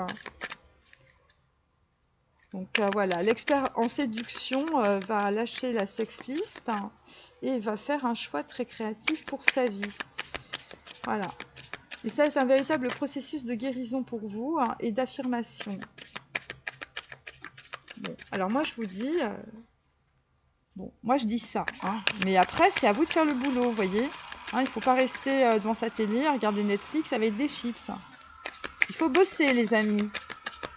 Donc voilà, l'expert en séduction va lâcher la sexliste et va faire un choix très créatif pour sa vie. Voilà. Et ça c'est un véritable processus de guérison pour vous et d'affirmation. Bon, alors moi je vous dis... Bon, moi je dis ça, hein. Mais après c'est à vous de faire le boulot, vous voyez. Hein, il ne faut pas rester devant sa télé, regarder Netflix avec des chips. Il faut bosser les amis.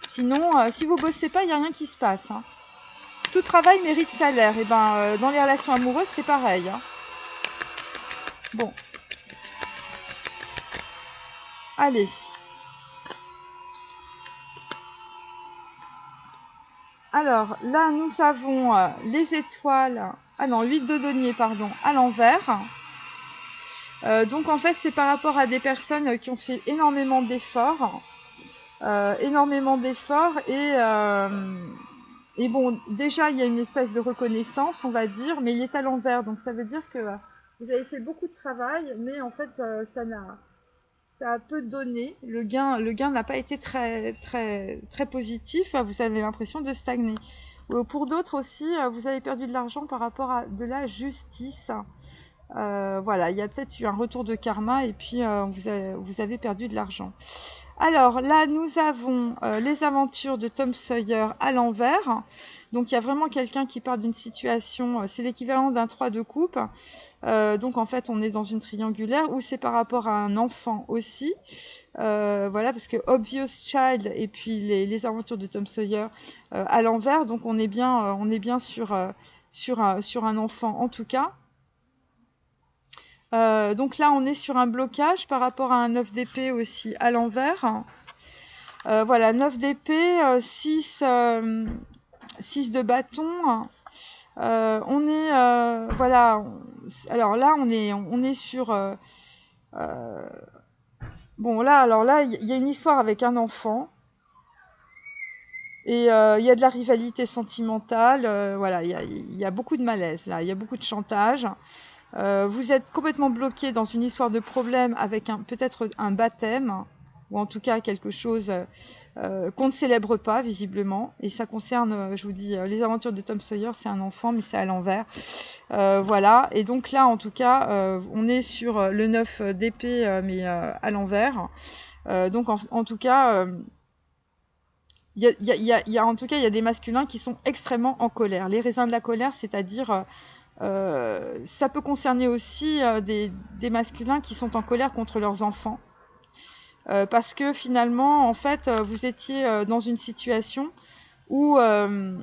Sinon, si vous bossez pas, il n'y a rien qui se passe. Hein. Tout travail mérite salaire. Et ben, dans les relations amoureuses, c'est pareil. Hein. Bon. Allez. Alors, là, nous avons les étoiles... Ah non, 8 de denier, pardon, à l'envers. Donc, en fait, c'est par rapport à des personnes qui ont fait énormément d'efforts. Et bon, déjà, il y a une espèce de reconnaissance, on va dire, mais il est à l'envers. Donc, ça veut dire que vous avez fait beaucoup de travail, mais en fait, ça a peu donné. Le gain n'a pas été très positif. Vous avez l'impression de stagner. Pour d'autres aussi, vous avez perdu de l'argent par rapport à de la justice. Voilà, il y a peut-être eu un retour de karma et puis vous avez perdu de l'argent. Alors là, nous avons les aventures de Tom Sawyer à l'envers. Donc il y a vraiment quelqu'un qui part d'une situation, c'est l'équivalent d'un 3 de coupe. Donc en fait, on est dans une triangulaire où c'est par rapport à un enfant aussi. Voilà, parce que Obvious Child et puis les aventures de Tom Sawyer à l'envers. Donc on est bien sur un enfant en tout cas. Donc là, on est sur un blocage par rapport à un 9 d'épée aussi à l'envers. Voilà, 9 d'épée, 6 de bâton. On est... voilà. Alors là, on est sur... bon, là, alors là, il y a une histoire avec un enfant. Et il y a de la rivalité sentimentale. Voilà, il y a beaucoup de malaise là. Il y a beaucoup de chantage. Vous êtes complètement bloqué dans une histoire de problème avec peut-être un baptême, ou en tout cas quelque chose qu'on ne célèbre pas visiblement. Et ça concerne, je vous dis, les aventures de Tom Sawyer, c'est un enfant, mais c'est à l'envers. Voilà, et donc là en tout cas, on est sur le 9 d'épée, mais à l'envers. Donc en tout cas... en tout cas, il y a des masculins qui sont extrêmement en colère. Les raisins de la colère, c'est-à-dire... ça peut concerner aussi des masculins qui sont en colère contre leurs enfants. Parce que finalement, en fait, vous étiez dans une situation où, en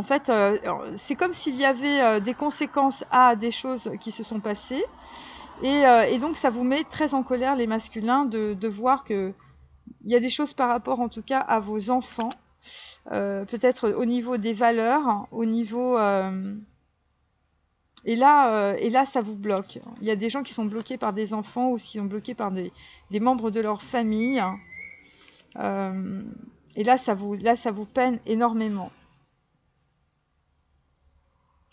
fait, c'est comme s'il y avait des conséquences à des choses qui se sont passées. Et donc, ça vous met très en colère, les masculins, de voir qu'il y a des choses par rapport, en tout cas, à vos enfants. Peut-être au niveau des valeurs, au niveau... Et là, ça vous bloque. Il y a des gens qui sont bloqués par des enfants ou qui sont bloqués par des membres de leur famille. Et là, ça vous peine énormément.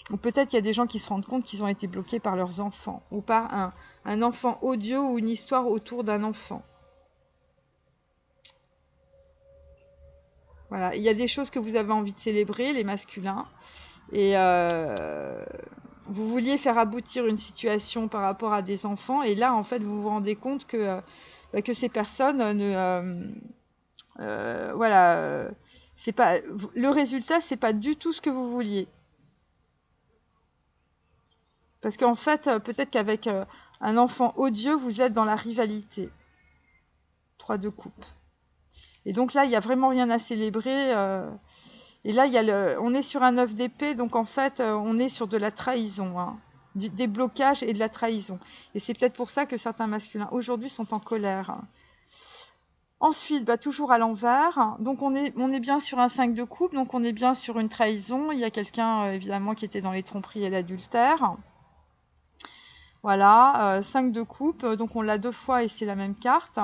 Ou peut-être qu'il y a des gens qui se rendent compte qu'ils ont été bloqués par leurs enfants. Ou par un enfant odieux ou une histoire autour d'un enfant. Voilà. Il y a des choses que vous avez envie de célébrer, les masculins. Et vous vouliez faire aboutir une situation par rapport à des enfants, et là, en fait, vous vous rendez compte que ces personnes voilà, c'est pas, le résultat, c'est pas du tout ce que vous vouliez. Parce qu'en fait, peut-être qu'avec un enfant odieux, vous êtes dans la rivalité. 3 de coupe. Et donc là, il n'y a vraiment rien à célébrer. Et là, on est sur un 9 d'épée, donc en fait, on est sur de la trahison, hein, des blocages et de la trahison. Et c'est peut-être pour ça que certains masculins aujourd'hui sont en colère. Ensuite, bah, toujours à l'envers, donc on est bien sur un 5 de coupe, donc on est bien sur une trahison. Il y a quelqu'un évidemment qui était dans les tromperies et l'adultère. Voilà, 5 de coupe, donc on l'a 2 fois et c'est la même carte.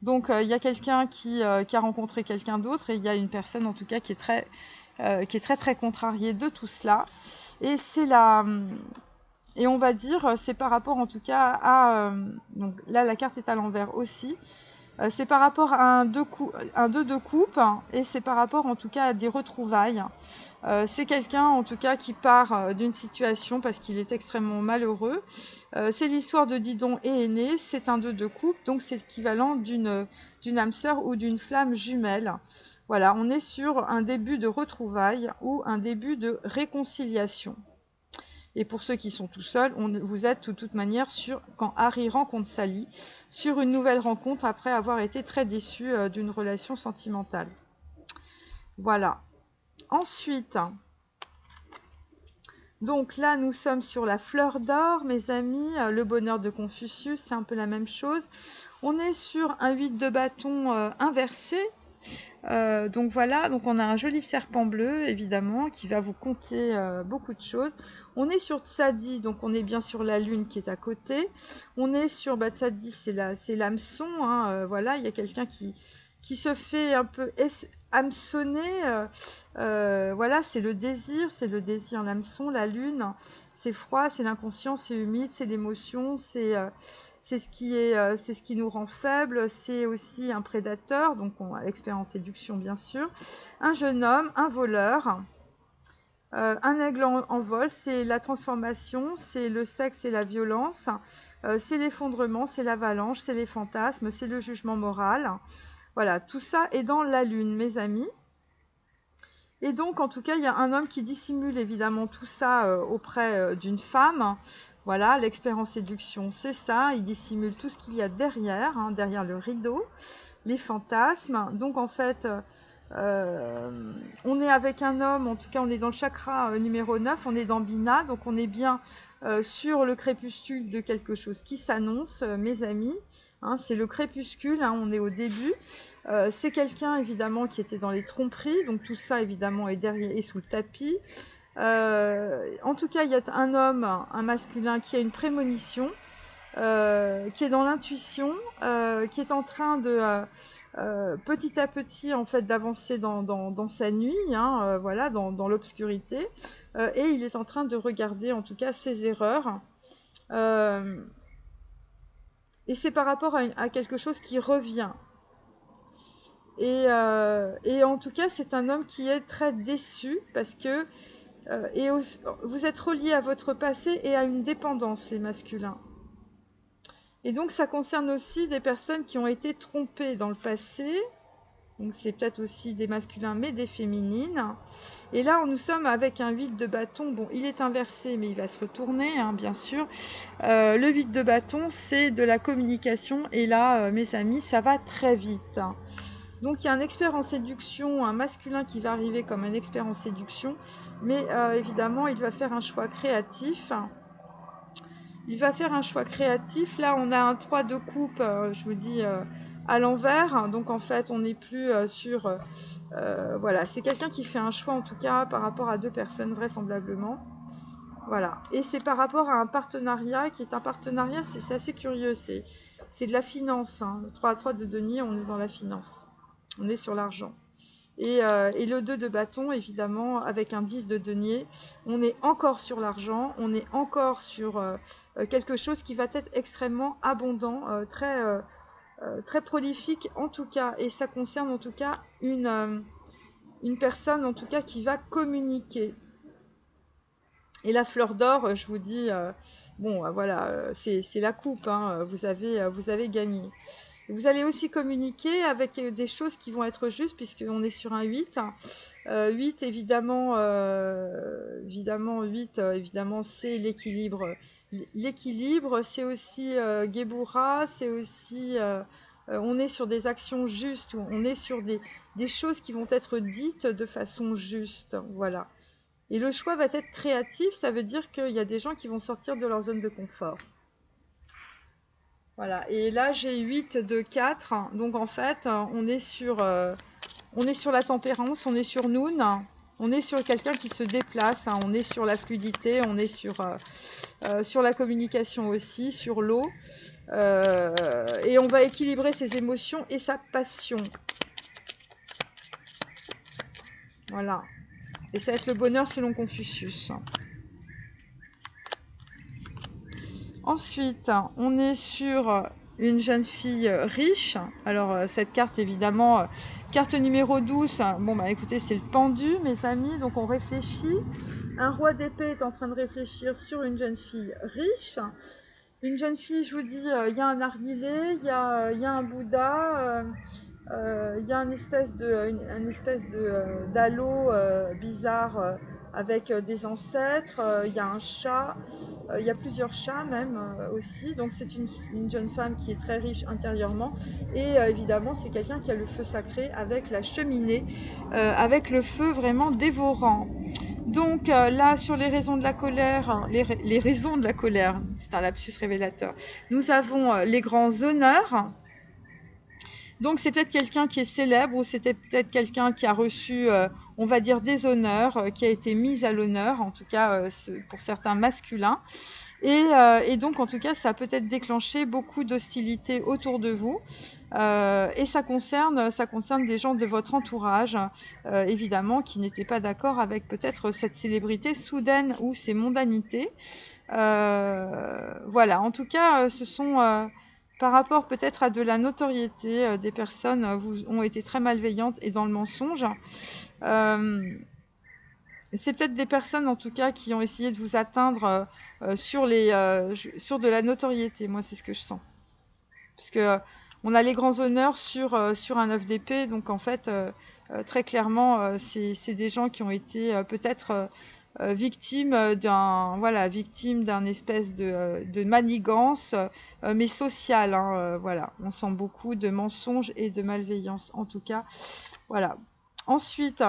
Donc il y a quelqu'un qui a rencontré quelqu'un d'autre, et il y a une personne en tout cas qui est très contrariée de tout cela. Et et on va dire, c'est par rapport en tout cas à, donc là la carte est à l'envers aussi, c'est par rapport à un 2 de coupe, hein, et c'est par rapport en tout cas à des retrouvailles. C'est quelqu'un en tout cas qui part d'une situation parce qu'il est extrêmement malheureux. C'est l'histoire de Didon et Aîné, c'est un 2 de coupe, donc c'est l'équivalent d'une âme sœur ou d'une flamme jumelle. Voilà, on est sur un début de retrouvailles ou un début de réconciliation. Et pour ceux qui sont tout seuls, vous êtes de toute manière quand Harry rencontre Sally, sur une nouvelle rencontre après avoir été très déçu d'une relation sentimentale. Voilà. Ensuite, donc là, nous sommes sur la fleur d'or, mes amis, le bonheur de Confucius, c'est un peu la même chose. On est sur un 8 de bâton inversé. Donc voilà, donc on a un joli serpent bleu, évidemment, qui va vous conter beaucoup de choses. On est sur Tzadi, donc on est bien sur la lune qui est à côté. On est sur Tzadi, c'est l'hameçon, hein, voilà, il y a quelqu'un qui se fait un peu hameçonner. Voilà, c'est le désir, l'hameçon, la lune. C'est froid, c'est l'inconscient, c'est humide, c'est l'émotion, c'est ce qui nous rend faibles, c'est aussi un prédateur, donc expert en séduction bien sûr, un jeune homme, un voleur, un aigle en vol, c'est la transformation, c'est le sexe et la violence, c'est l'effondrement, c'est l'avalanche, c'est les fantasmes, c'est le jugement moral. Voilà, tout ça est dans la lune, mes amis. Et donc, en tout cas, il y a un homme qui dissimule évidemment tout ça auprès d'une femme. Voilà, l'expert en séduction, c'est ça. Il dissimule tout ce qu'il y a derrière, hein, derrière le rideau, les fantasmes. Donc, en fait, on est avec un homme, en tout cas, on est dans le chakra numéro 9, on est dans Bina, donc on est bien sur le crépuscule de quelque chose qui s'annonce, mes amis. Hein, c'est le crépuscule, hein, on est au début. C'est quelqu'un évidemment qui était dans les tromperies, donc tout ça évidemment est derrière et sous le tapis. En tout cas, il y a un homme, un masculin qui a une prémonition, qui est dans l'intuition, qui est en train de petit à petit en fait d'avancer dans sa nuit, hein, voilà, dans l'obscurité, et il est en train de regarder en tout cas ses erreurs. Et c'est par rapport à quelque chose qui revient. Et en tout cas, c'est un homme qui est très déçu parce que vous êtes relié à votre passé et à une dépendance, les masculins. Et donc, ça concerne aussi des personnes qui ont été trompées dans le passé. Donc, c'est peut-être aussi des masculins, mais des féminines. Et là, nous sommes avec un 8 de bâton. Bon, il est inversé, mais il va se retourner, hein, bien sûr. Le 8 de bâton, c'est de la communication. Et là, mes amis, ça va très vite. Donc, il y a un expert en séduction, un masculin qui va arriver comme un expert en séduction. Mais évidemment, il va faire un choix créatif. Il va faire un choix créatif. Là, on a un 3 de coupe, je vous dis, à l'envers. Donc, en fait, on n'est plus sur... voilà, c'est quelqu'un qui fait un choix, en tout cas, par rapport à 2 personnes, vraisemblablement. Voilà. Et c'est par rapport à un partenariat, qui est un partenariat, c'est assez curieux. C'est de la finance. Hein. Le 3 à 3 de denier, on est dans la finance. On est sur l'argent. Et le 2 de bâton, évidemment, avec un 10 de denier, on est encore sur l'argent, on est encore sur quelque chose qui va être extrêmement abondant, très prolifique en tout cas. Et ça concerne en tout cas une personne en tout cas qui va communiquer. Et la fleur d'or, je vous dis, bon, voilà, c'est la coupe, hein, vous avez gagné. Vous allez aussi communiquer avec des choses qui vont être justes, puisqu'on est sur un 8. 8, évidemment, évidemment 8, évidemment, c'est l'équilibre. L'équilibre, c'est aussi Gebura, c'est aussi... on est sur des actions justes, on est sur des choses qui vont être dites de façon juste, voilà. Et le choix va être créatif, ça veut dire qu'il y a des gens qui vont sortir de leur zone de confort. Voilà, et là j'ai 8 de 4, donc en fait on est sur la tempérance, on est sur Noun, on est sur quelqu'un qui se déplace, hein, on est sur la fluidité, on est sur la communication aussi, sur l'eau, et on va équilibrer ses émotions et sa passion. Voilà, et ça va être le bonheur selon Confucius. Ensuite, on est sur une jeune fille riche. Alors, cette carte, évidemment, carte numéro 12. Bon, bah écoutez, c'est le pendu, mes amis. Donc, on réfléchit. Un roi d'épée est en train de réfléchir sur une jeune fille riche. Une jeune fille, je vous dis, il y a un narguilé, il y a un Bouddha, il y a une espèce d'halo bizarre avec des ancêtres, il y a un chat, il y a plusieurs chats même aussi, donc c'est une jeune femme qui est très riche intérieurement, et évidemment c'est quelqu'un qui a le feu sacré avec la cheminée, avec le feu vraiment dévorant. Donc là, sur les raisons de la colère, les raisons de la colère, c'est un lapsus révélateur, nous avons les grands honneurs. Donc c'est peut-être quelqu'un qui est célèbre, ou c'était peut-être quelqu'un qui a reçu, on va dire, des honneurs, qui a été mis à l'honneur, en tout cas pour certains masculins. Et donc en tout cas ça a peut-être déclenché beaucoup d'hostilité autour de vous, et ça concerne des gens de votre entourage, évidemment, qui n'étaient pas d'accord avec peut-être cette célébrité soudaine ou ces mondanités. Voilà, en tout cas ce sont... par rapport peut-être à de la notoriété, des personnes ont été très malveillantes et dans le mensonge. C'est peut-être des personnes en tout cas qui ont essayé de vous atteindre sur de la notoriété. Moi, c'est ce que je sens. Parce que on a les grands honneurs sur un 9 d'épée. Donc en fait, très clairement, c'est des gens qui ont été peut-être victime d'un espèce de manigance, mais sociale, hein, voilà. On sent beaucoup de mensonges et de malveillance, en tout cas. Voilà. Ensuite,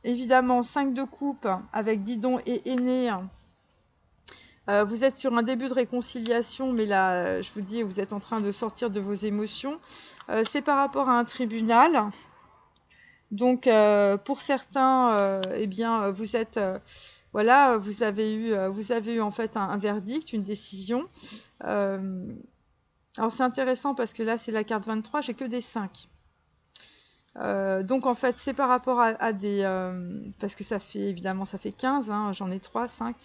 évidemment, 5 de coupe avec Didon et Aîné. Vous êtes sur un début de réconciliation, mais là, je vous dis, vous êtes en train de sortir de vos émotions. C'est par rapport à un tribunal. Donc, pour certains, eh bien, vous êtes, voilà, vous avez eu en fait un verdict, une décision. Alors, c'est intéressant parce que là, c'est la carte 23, j'ai que des 5. Donc, en fait, c'est par rapport à des... parce que ça fait 15, hein, j'en ai 3, 5,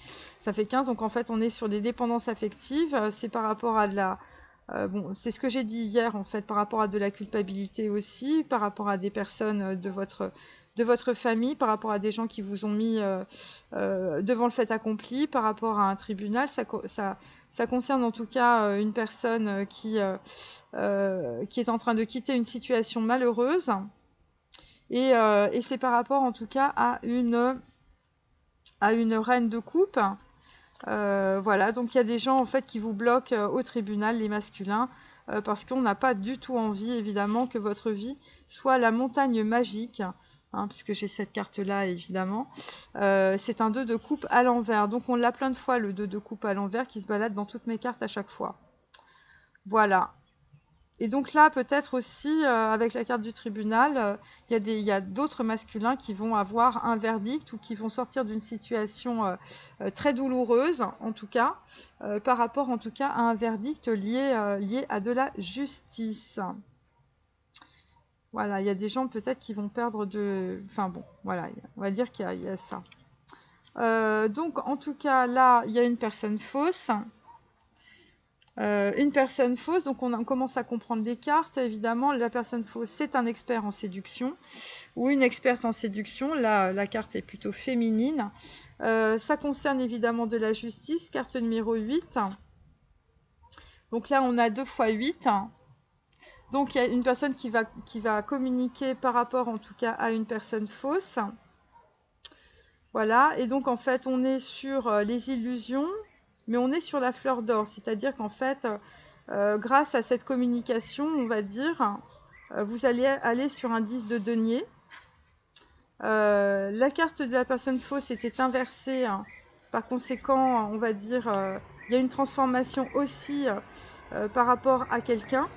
ça fait 15. Donc, en fait, on est sur des dépendances affectives. C'est par rapport à de la... bon, c'est ce que j'ai dit hier, en fait, par rapport à de la culpabilité aussi, par rapport à des personnes de votre famille, par rapport à des gens qui vous ont mis devant le fait accompli, par rapport à un tribunal. Ça concerne en tout cas une personne qui est en train de quitter une situation malheureuse. Et c'est par rapport en tout cas à une reine de coupe. Voilà, donc il y a des gens en fait qui vous bloquent au tribunal, les masculins, parce qu'on n'a pas du tout envie, évidemment, que votre vie soit la montagne magique, hein, puisque j'ai cette carte-là, évidemment. C'est un 2 de coupe à l'envers, donc on l'a plein de fois, le 2 de coupe à l'envers, qui se balade dans toutes mes cartes à chaque fois. Voilà. Et donc là, peut-être aussi, avec la carte du tribunal, il y a d'autres masculins qui vont avoir un verdict ou qui vont sortir d'une situation très douloureuse, en tout cas, par rapport en tout cas à un verdict lié à de la justice. Voilà, il y a des gens peut-être qui vont perdre de... Enfin bon, voilà, on va dire qu'il y a ça. Donc en tout cas, là, il y a une personne fausse. Une personne fausse, donc on commence à comprendre les cartes. Évidemment, la personne fausse, c'est un expert en séduction ou une experte en séduction. Là, la carte est plutôt féminine. Ça concerne évidemment de la justice, carte numéro 8. Donc là, on a 2 fois 8. Donc il y a une personne qui va communiquer par rapport en tout cas à une personne fausse. Voilà, et donc en fait, on est sur les illusions, mais on est sur la fleur d'or, c'est-à-dire qu'en fait, grâce à cette communication, on va dire, vous allez aller sur un 10 de denier. La carte de la personne fausse était inversée, hein. Par conséquent, on va dire, il y a une transformation aussi par rapport à quelqu'un.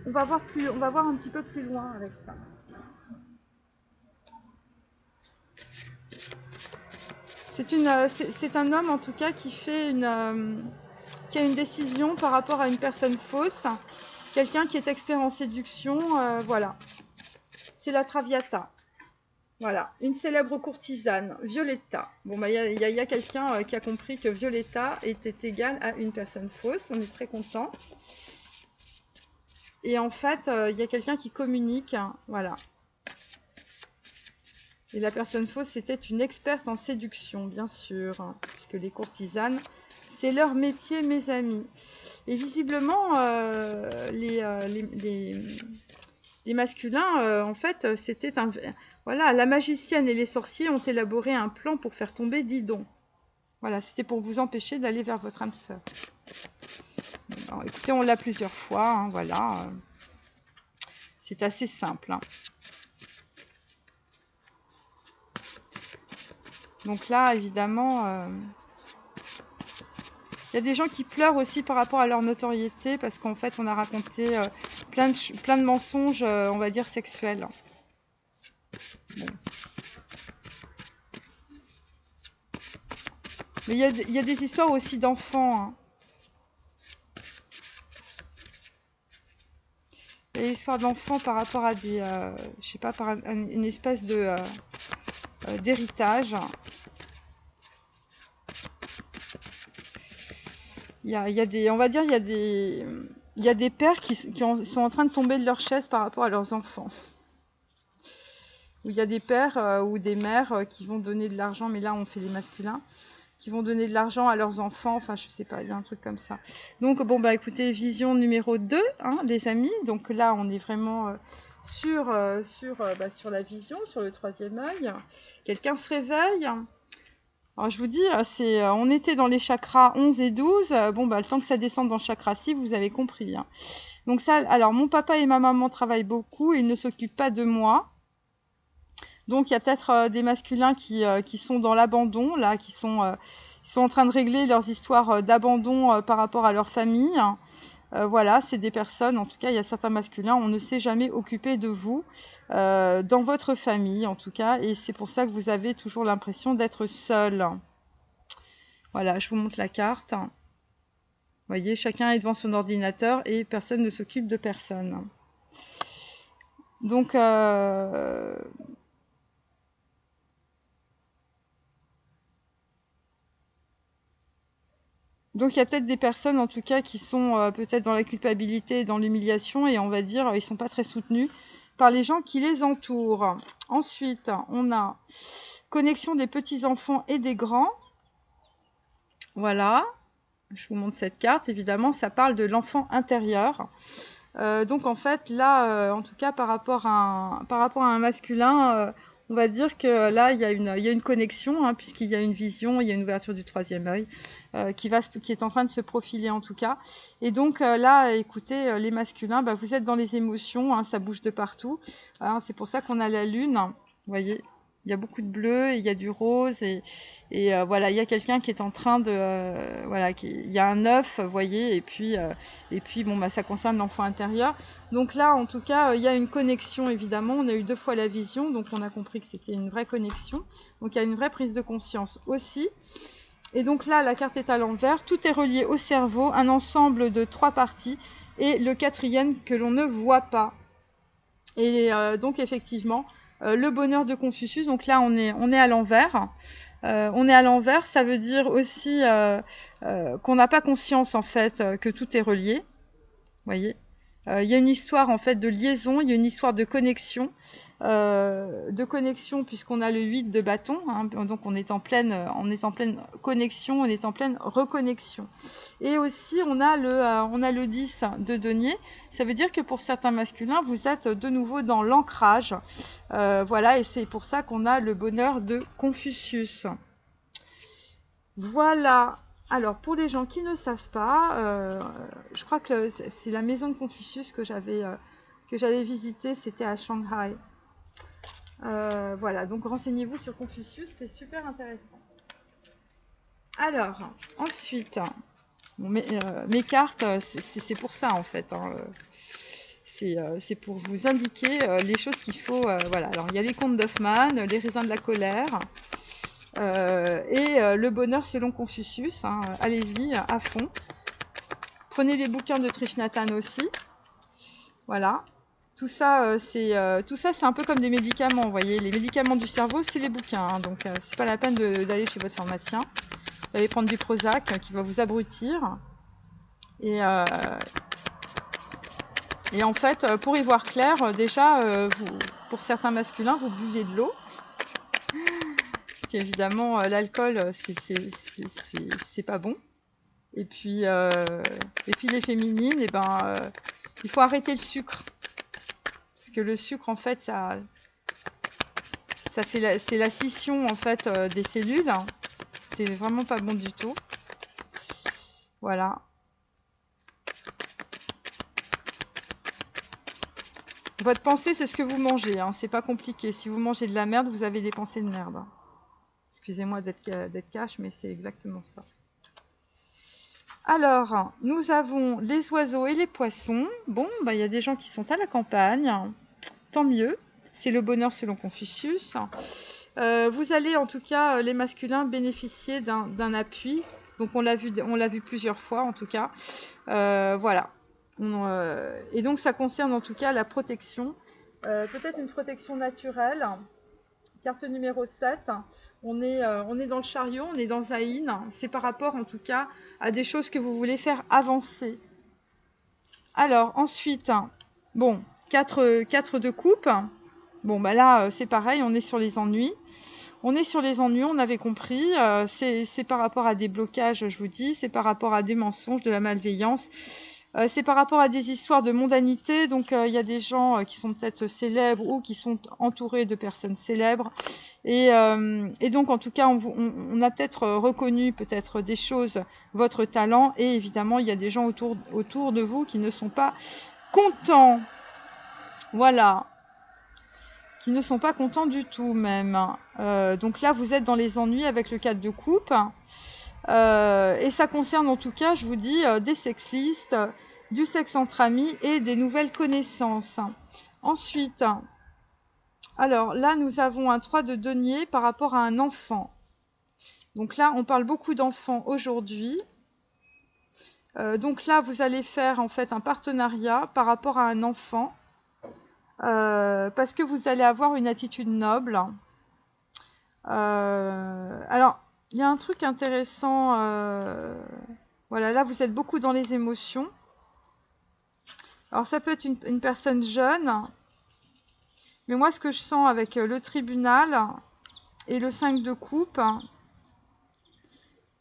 On va voir un petit peu plus loin avec ça. C'est un homme en tout cas qui a une décision par rapport à une personne fausse, quelqu'un qui est expert en séduction, voilà. C'est la Traviata. Voilà, une célèbre courtisane, Violetta. Bon, bah, y a quelqu'un qui a compris que Violetta était égale à une personne fausse, on est très content. Et en fait, il y a quelqu'un qui communique, hein, voilà. Et la personne fausse, c'était une experte en séduction, bien sûr, hein, puisque les courtisanes, c'est leur métier, mes amis. Et visiblement, les masculins, en fait, c'était un... Voilà, la magicienne et les sorciers ont élaboré un plan pour faire tomber Didon. Voilà, c'était pour vous empêcher d'aller vers votre âme sœur. Alors, écoutez, on l'a plusieurs fois, hein, voilà. C'est assez simple, hein. Donc là, évidemment, il y a des gens qui pleurent aussi par rapport à leur notoriété parce qu'en fait, on a raconté plein de mensonges, on va dire, sexuels. Bon. Mais il y a des histoires aussi d'enfants, hein. Il y a des histoires d'enfants par rapport à des... je sais pas, par une espèce de d'héritage. Il y a des... On va dire, il y a des pères qui sont en train de tomber de leur chaise par rapport à leurs enfants. Où il y a des pères ou des mères qui vont donner de l'argent, mais là on fait les masculins, qui vont donner de l'argent à leurs enfants, enfin je sais pas, il y a un truc comme ça. Donc bon bah écoutez, vision numéro 2, hein, les amis, donc là on est vraiment sur la vision, sur le 3e œil. Quelqu'un se réveille. Alors je vous dis, on était dans les chakras 11 et 12, bon bah le temps que ça descende dans le chakra 6, vous avez compris, hein. Donc ça, alors mon papa et ma maman travaillent beaucoup, ils ne s'occupent pas de moi. Donc il y a peut-être des masculins qui sont dans l'abandon, là, qui sont en train de régler leurs histoires d'abandon par rapport à leur famille. Voilà, c'est des personnes, en tout cas il y a certains masculins, on ne s'est jamais occupé de vous, dans votre famille en tout cas, et c'est pour ça que vous avez toujours l'impression d'être seul. Voilà, je vous montre la carte. Vous voyez, chacun est devant son ordinateur et personne ne s'occupe de personne. Donc... Donc il y a peut-être des personnes en tout cas qui sont peut-être dans la culpabilité et dans l'humiliation et on va dire ils sont pas très soutenus par les gens qui les entourent. Ensuite, on a connexion des petits-enfants et des grands. Voilà, je vous montre cette carte. Évidemment, ça parle de l'enfant intérieur. Donc en fait, là, en tout cas par rapport à un masculin... on va dire que là, il y a une connexion, hein, puisqu'il y a une vision, il y a une ouverture du 3e œil qui est en train de se profiler en tout cas. Et donc là, écoutez, les masculins, bah, vous êtes dans les émotions, hein, ça bouge de partout. Hein, c'est pour ça qu'on a la lune, vous voyez. Il y a beaucoup de bleu, il y a du rose et voilà, il y a quelqu'un qui est en train de voilà, il y a un œuf, vous voyez, et puis bon bah ça concerne l'enfant intérieur. Donc là, en tout cas, il y a une connexion évidemment. On a eu 2 fois la vision, donc on a compris que c'était une vraie connexion. Donc il y a une vraie prise de conscience aussi. Et donc là, la carte est à l'envers. Tout est relié au cerveau, un ensemble de 3 parties et le 4e que l'on ne voit pas. Et donc effectivement. Le bonheur de Confucius, donc là on est à l'envers. On est à l'envers, ça veut dire aussi qu'on n'a pas conscience en fait que tout est relié. Vous voyez, il y a une histoire en fait de liaison, il y a une histoire de connexion puisqu'on a le 8 de bâton, hein, donc on est en pleine connexion, on est en pleine reconnexion. Et aussi on a le 10 de denier, ça veut dire que pour certains masculins vous êtes de nouveau dans l'ancrage, voilà, et c'est pour ça qu'on a le bonheur de Confucius. Voilà. Alors, pour les gens qui ne savent pas, je crois que c'est la maison de Confucius que j'avais visitée, c'était à Shanghai. Voilà, donc renseignez-vous sur Confucius, c'est super intéressant. Alors, ensuite, bon, mes cartes, c'est pour ça en fait. Hein, c'est pour vous indiquer les choses qu'il faut. Voilà, alors il y a les contes d'Hoffmann, les raisins de la colère. Et le bonheur selon Confucius, hein, allez-y à fond. Prenez les bouquins de Trishnathan aussi. Voilà. Tout ça, c'est un peu comme des médicaments. Vous voyez, les médicaments du cerveau, c'est les bouquins. Hein, donc, c'est pas la peine d'aller chez votre pharmacien. Vous allez prendre du Prozac qui va vous abrutir. Et en fait, pour y voir clair, déjà, pour certains masculins, vous buvez de l'eau. Évidemment, l'alcool, c'est pas bon. Et puis les féminines, eh ben, il faut arrêter le sucre. Parce que le sucre, en fait, c'est la scission en fait des cellules. C'est vraiment pas bon du tout. Voilà. Votre pensée, c'est ce que vous mangez. Hein. C'est pas compliqué. Si vous mangez de la merde, vous avez des pensées de merde. Excusez-moi d'être cash, mais c'est exactement ça. Alors, nous avons les oiseaux et les poissons. Bon, bah, y a des gens qui sont à la campagne. Tant mieux. C'est le bonheur selon Confucius. Vous allez, en tout cas, les masculins, bénéficier d'un appui. Donc, on l'a vu plusieurs fois, en tout cas. Voilà. Et donc, ça concerne, en tout cas, la protection. Peut-être une protection naturelle. Carte numéro 7, on est dans le chariot, on est dans Zaïn. C'est par rapport en tout cas à des choses que vous voulez faire avancer. Alors ensuite, bon, 4 de coupe. Bon, bah là c'est pareil, on est sur les ennuis. On est sur les ennuis, on avait compris. C'est par rapport à des blocages, je vous dis. C'est par rapport à des mensonges, de la malveillance. C'est par rapport à des histoires de mondanité. Donc, il y a des gens qui sont peut-être célèbres ou qui sont entourés de personnes célèbres. Et donc, en tout cas, on a peut-être reconnu peut-être des choses, votre talent. Et évidemment, il y a des gens autour de vous qui ne sont pas contents. Voilà. Qui ne sont pas contents du tout même. Donc là, vous êtes dans les ennuis avec le 4 de coupe. Et ça concerne en tout cas, je vous dis, des sexlistes, du sexe entre amis et des nouvelles connaissances. Ensuite, alors là, nous avons un 3 de denier par rapport à un enfant. Donc là, on parle beaucoup d'enfants aujourd'hui. Donc là, vous allez faire en fait un partenariat par rapport à un enfant. Parce que vous allez avoir une attitude noble. Alors, il y a un truc intéressant. Voilà, là, vous êtes beaucoup dans les émotions. Alors, ça peut être une personne jeune. Mais moi, ce que je sens avec le tribunal et le 5 de coupe,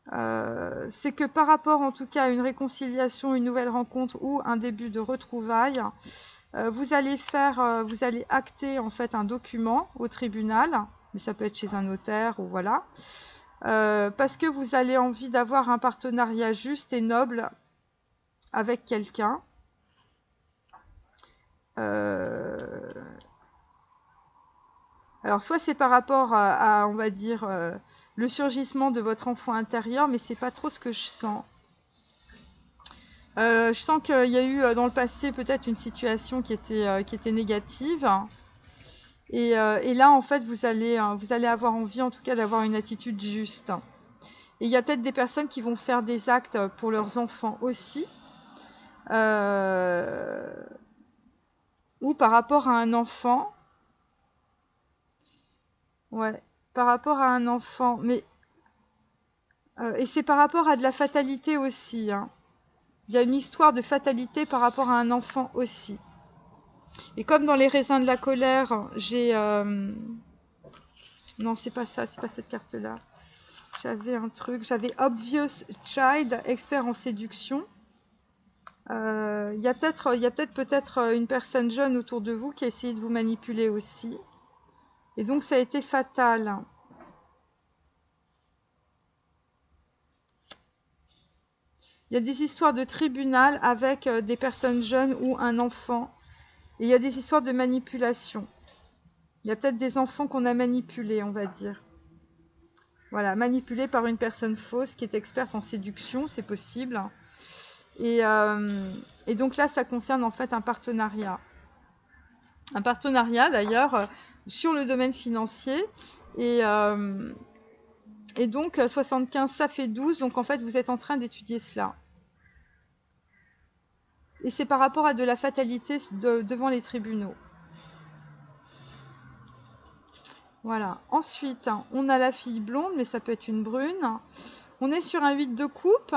c'est que par rapport, en tout cas, à une réconciliation, une nouvelle rencontre ou un début de retrouvailles, vous allez acter, en fait, un document au tribunal. Mais ça peut être chez un notaire ou voilà. Parce que vous avez envie d'avoir un partenariat juste et noble avec quelqu'un. Alors, soit c'est par rapport à on va dire, le surgissement de votre enfant intérieur, mais c'est pas trop ce que je sens. Je sens qu'il y a eu dans le passé peut-être une situation qui était négative. Et là, en fait, vous allez avoir envie, en tout cas, d'avoir une attitude juste. Et il y a peut-être des personnes qui vont faire des actes pour leurs enfants aussi. Ou par rapport à un enfant. Ouais, par rapport à un enfant. Mais Et c'est par rapport à de la fatalité aussi, hein. Il y a une histoire de fatalité par rapport à un enfant aussi. Et comme dans les raisins de la colère, j'ai... Non, c'est pas ça, c'est pas cette carte-là. J'avais un truc, j'avais Obvious Child, expert en séduction. Il y a peut-être une personne jeune autour de vous qui a essayé de vous manipuler aussi. Et donc ça a été fatal. Il y a des histoires de tribunal avec des personnes jeunes ou un enfant. Et il y a des histoires de manipulation. Il y a peut-être des enfants qu'on a manipulés, on va dire. Voilà, manipulés par une personne fausse qui est experte en séduction, c'est possible. Et donc là, ça concerne en fait un partenariat. Un partenariat d'ailleurs sur le domaine financier. Et donc 75, ça fait 12. Donc en fait, vous êtes en train d'étudier cela. Et c'est par rapport à de la fatalité devant les tribunaux. Voilà. Ensuite, on a la fille blonde, mais ça peut être une brune. On est sur un 8 de coupe.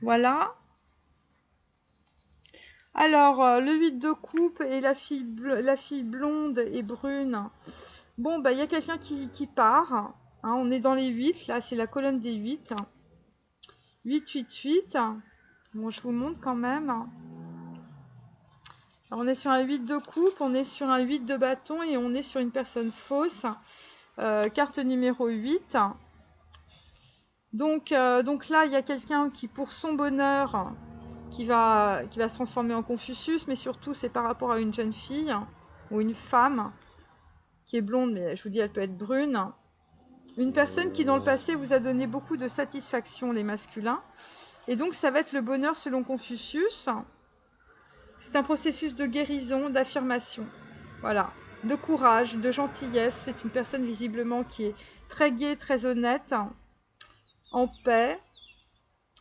Voilà. Alors, le 8 de coupe et la fille blonde et brune. Bon, bah, il y a quelqu'un qui part. Hein, on est dans les 8, là, c'est la colonne des 8. 8, 8, 8. Bon, je vous montre quand même. Alors, on est sur un 8 de coupe, on est sur un 8 de bâton et on est sur une personne fausse. Carte numéro 8. Donc là, il y a quelqu'un qui, pour son bonheur, qui va se transformer en Confucius, mais surtout, c'est par rapport à une jeune fille ou une femme qui est blonde, mais je vous dis, elle peut être brune. Une personne qui, dans le passé, vous a donné beaucoup de satisfaction, les masculins. Et donc, ça va être le bonheur selon Confucius. C'est un processus de guérison, d'affirmation. Voilà, de courage, de gentillesse. C'est une personne visiblement qui est très gaie, très honnête, en paix.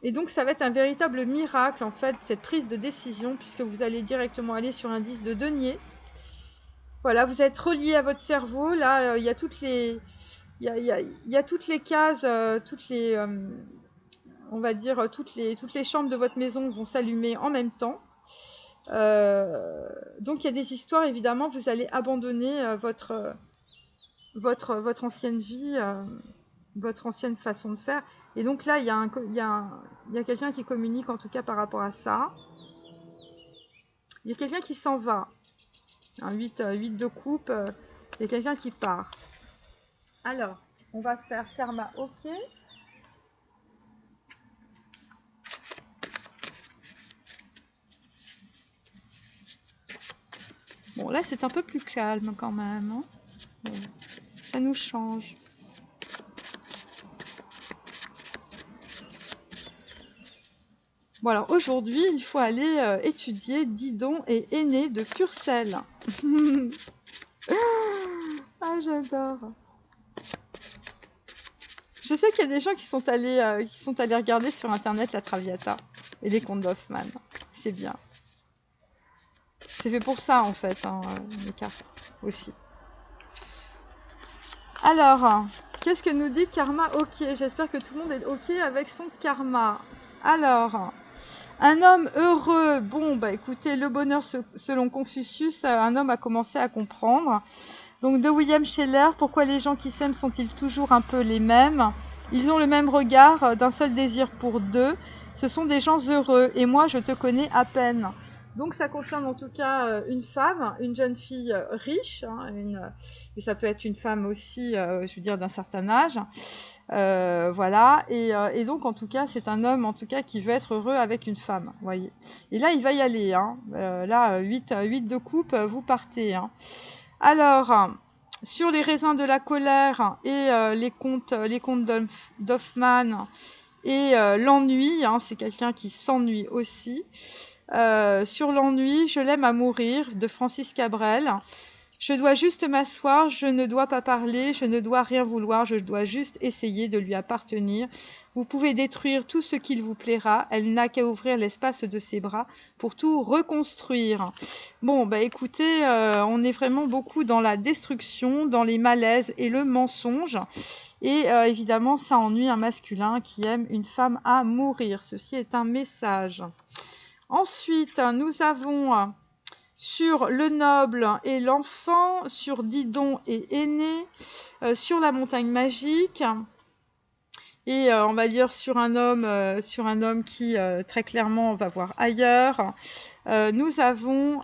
Et donc, ça va être un véritable miracle, en fait, cette prise de décision, puisque vous allez directement aller sur un 10 de denier. Voilà, vous êtes relié à votre cerveau. Là, il y a toutes les... Il y a toutes les cases, toutes les... on va dire, toutes les chambres de votre maison vont s'allumer en même temps. Donc, il y a des histoires, évidemment, vous allez abandonner votre ancienne vie, votre ancienne façon de faire. Et donc là, il y a quelqu'un qui communique, en tout cas, par rapport à ça. Il y a quelqu'un qui s'en va. Un 8 de coupe, il y a quelqu'un qui part. Alors, on va faire karma OK. Bon, là, c'est un peu plus calme quand même. Hein. Bon, ça nous change. Bon, alors aujourd'hui, il faut aller étudier Didon et Aîné de Purcell. Ah, j'adore. Je sais qu'il y a des gens qui sont allés regarder sur internet la Traviata et les contes d'Hoffmann. C'est bien. C'est fait pour ça en fait, hein, les cartes aussi. Alors, qu'est-ce que nous dit Karma OK? J'espère que tout le monde est OK avec son karma. Alors, un homme heureux. Bon, bah écoutez, le bonheur selon Confucius, un homme a commencé à comprendre. Donc de William Scheller, pourquoi les gens qui s'aiment sont-ils toujours un peu les mêmes? Ils ont le même regard, d'un seul désir pour deux. Ce sont des gens heureux et moi je te connais à peine. Donc ça concerne en tout cas une femme, une jeune fille riche, hein, et ça peut être une femme aussi, je veux dire, d'un certain âge. Voilà, et donc en tout cas c'est un homme en tout cas qui veut être heureux avec une femme, voyez. Et là il va y aller, hein. Là 8 de coupe, vous partez. Hein. Alors, sur les raisins de la colère et les contes d'Hoffmann et l'ennui, hein, c'est quelqu'un qui s'ennuie aussi. Sur l'ennui, je l'aime à mourir de Francis Cabrel. Je dois juste m'asseoir, je ne dois pas parler, je ne dois rien vouloir, je dois juste essayer de lui appartenir. Vous pouvez détruire tout ce qu'il vous plaira, elle n'a qu'à ouvrir l'espace de ses bras pour tout reconstruire. Bon, bah écoutez, on est vraiment beaucoup dans la destruction, dans les malaises et le mensonge. Et évidemment, ça ennuie un masculin qui aime une femme à mourir. Ceci est un message. Ensuite, nous avons sur le noble et l'enfant, sur Didon et Aîné, sur la montagne magique, et on va dire sur un homme qui très clairement va voir ailleurs. Nous avons,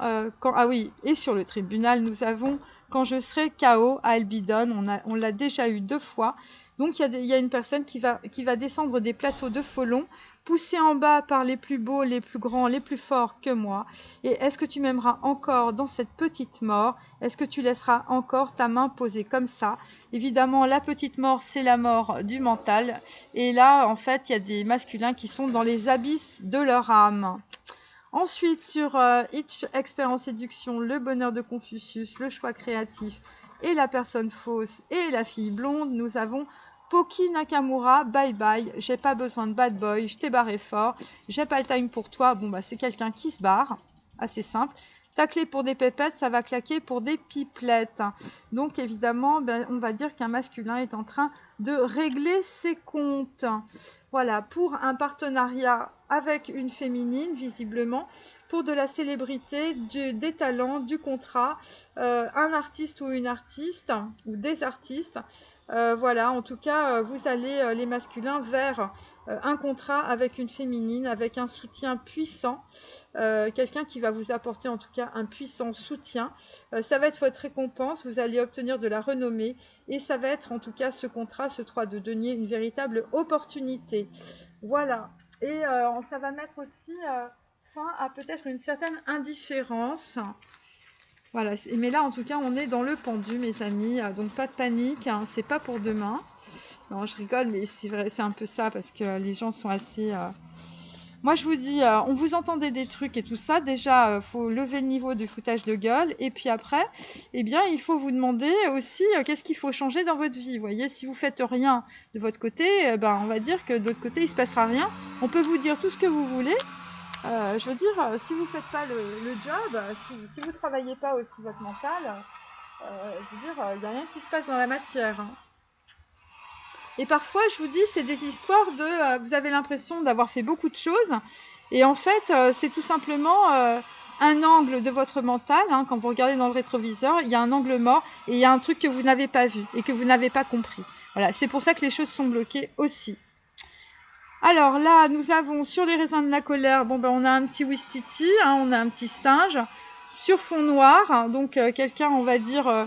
et sur le tribunal, nous avons quand je serai KO à Albidon, on l'a déjà eu 2 fois. Donc il y a une personne qui va descendre des plateaux de Folon, poussée en bas par les plus beaux, les plus grands, les plus forts que moi. Et est-ce que tu m'aimeras encore dans cette petite mort? Est-ce que tu laisseras encore ta main posée comme ça? Évidemment, la petite mort, c'est la mort du mental. Et là, en fait, il y a des masculins qui sont dans les abysses de leur âme. Ensuite, sur Each Expert en séduction, le bonheur de Confucius, le choix créatif et la personne fausse et la fille blonde, nous avons Poki Nakamura, bye bye, j'ai pas besoin de bad boy, je t'ai barré fort, j'ai pas le time pour toi. Bon, bah, c'est quelqu'un qui se barre, assez simple. Tacler pour des pépettes, ça va claquer pour des pipelettes. Donc, évidemment, ben, on va dire qu'un masculin est en train de régler ses comptes. Voilà, pour un partenariat avec une féminine, visiblement, pour de la célébrité, des talents, du contrat, un artiste ou une artiste, ou des artistes. Voilà, en tout cas, vous allez, les masculins, vers un contrat avec une féminine, avec un soutien puissant, quelqu'un qui va vous apporter en tout cas un puissant soutien. Ça va être votre récompense, vous allez obtenir de la renommée, et ça va être en tout cas ce contrat, ce 3 de denier, une véritable opportunité. Voilà, et ça va mettre aussi fin à peut-être une certaine indifférence. Voilà, mais là en tout cas on est dans le pendu mes amis, donc pas de panique, hein, c'est pas pour demain. Non, je rigole, mais c'est vrai, c'est un peu ça parce que les gens sont assez... Moi je vous dis, on vous entendait des trucs et tout ça, déjà faut lever le niveau du foutage de gueule, et puis après, eh bien il faut vous demander aussi qu'est-ce qu'il faut changer dans votre vie. Vous voyez, si vous faites rien de votre côté, ben, on va dire que de l'autre côté il se passera rien. On peut vous dire tout ce que vous voulez. Je veux dire, si vous ne faites pas le job, si vous ne travaillez pas aussi votre mental, je veux dire, il n'y a rien qui se passe dans la matière. Hein. Et parfois, je vous dis, c'est des histoires de... vous avez l'impression d'avoir fait beaucoup de choses, et en fait, c'est tout simplement un angle de votre mental. Hein, quand vous regardez dans le rétroviseur, il y a un angle mort, et il y a un truc que vous n'avez pas vu, et que vous n'avez pas compris. Voilà, c'est pour ça que les choses sont bloquées aussi. Alors là, nous avons sur les raisins de la colère, bon ben on a un petit Ouistiti, hein, on a un petit singe, sur fond noir, hein, donc quelqu'un on va dire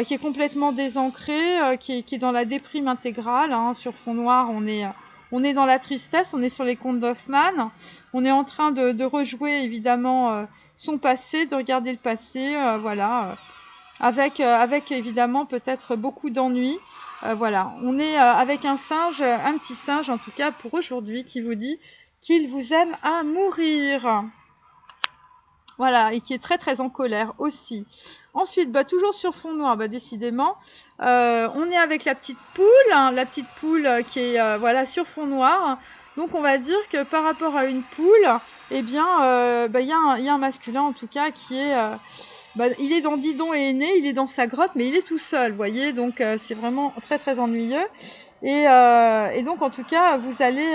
qui est complètement désancré, qui est dans la déprime intégrale, hein, sur fond noir on est dans la tristesse, on est sur les contes d'Hoffmann, on est en train de rejouer évidemment son passé, de regarder le passé, voilà, avec évidemment peut-être beaucoup d'ennuis. Voilà, on est avec un singe, un petit singe en tout cas pour aujourd'hui, qui vous dit qu'il vous aime à mourir. Voilà, et qui est très très en colère aussi. Ensuite, bah, toujours sur fond noir, bah, décidément, on est avec la petite poule, hein, qui est voilà, sur fond noir. Donc on va dire que par rapport à une poule, eh bien, bah, y a un masculin en tout cas qui est... bah, il est dans Didon et Aîné, il est dans sa grotte, mais il est tout seul, vous voyez, donc c'est vraiment très très ennuyeux. Et donc en tout cas, vous allez,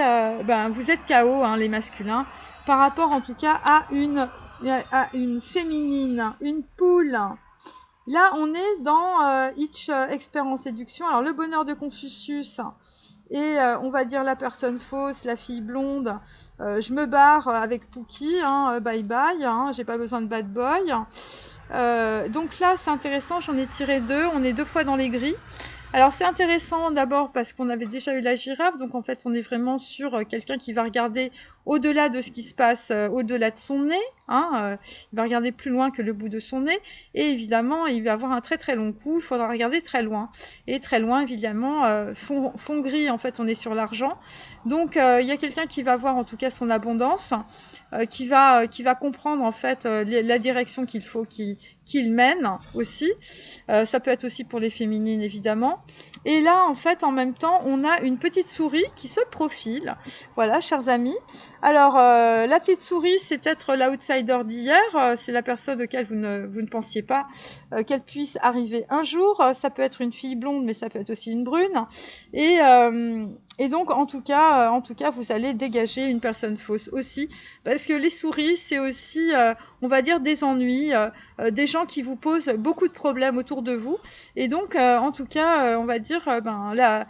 vous êtes KO, hein, les masculins, par rapport en tout cas à une féminine, une poule. Là, on est dans Each Expert en séduction. Alors le bonheur de Confucius. Et on va dire la personne fausse, la fille blonde, je me barre avec Pookie, hein, bye bye, hein, j'ai pas besoin de bad boy. Donc là c'est intéressant, j'en ai tiré 2, on est 2 fois dans les gris. Alors c'est intéressant d'abord parce qu'on avait déjà eu la girafe, donc en fait on est vraiment sur quelqu'un qui va regarder au-delà de ce qui se passe, au-delà de son nez, hein, il va regarder plus loin que le bout de son nez, et évidemment il va avoir un très très long cou, il faudra regarder très loin, et très loin évidemment, fond gris, en fait on est sur l'argent, donc il y a quelqu'un qui va voir en tout cas son abondance, qui va comprendre en fait la direction qu'il faut qu'il mène aussi. Ça peut être aussi pour les féminines évidemment. Et là en fait en même temps on a une petite souris qui se profile. Voilà chers amis. Alors, la petite souris, c'est peut-être l'outsider d'hier. C'est la personne auquel vous ne pensiez pas qu'elle puisse arriver un jour. Ça peut être une fille blonde, mais ça peut être aussi une brune. Et donc, en tout cas, vous allez dégager une personne fausse aussi. Parce que les souris, c'est aussi, on va dire, des ennuis, des gens qui vous posent beaucoup de problèmes autour de vous. Et donc, en tout cas, on va dire, là...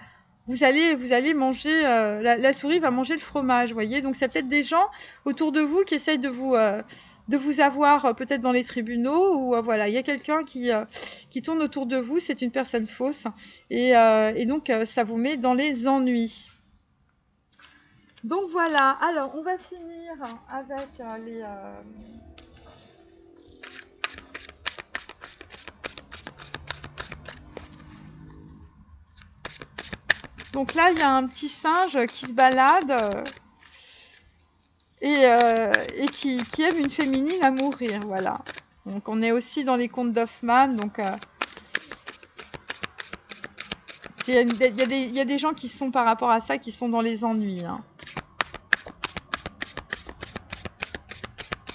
Vous allez manger, la souris va manger le fromage, vous voyez. Donc, c'est peut-être des gens autour de vous qui essayent de vous avoir peut-être dans les tribunaux ou voilà, il y a quelqu'un qui tourne autour de vous, c'est une personne fausse et donc ça vous met dans les ennuis. Donc voilà, alors on va finir avec les... Donc là, il y a un petit singe qui se balade et qui aime une féminine à mourir, voilà. Donc on est aussi dans les contes d'Hoffmann, donc il y a des gens qui sont par rapport à ça, qui sont dans les ennuis, hein.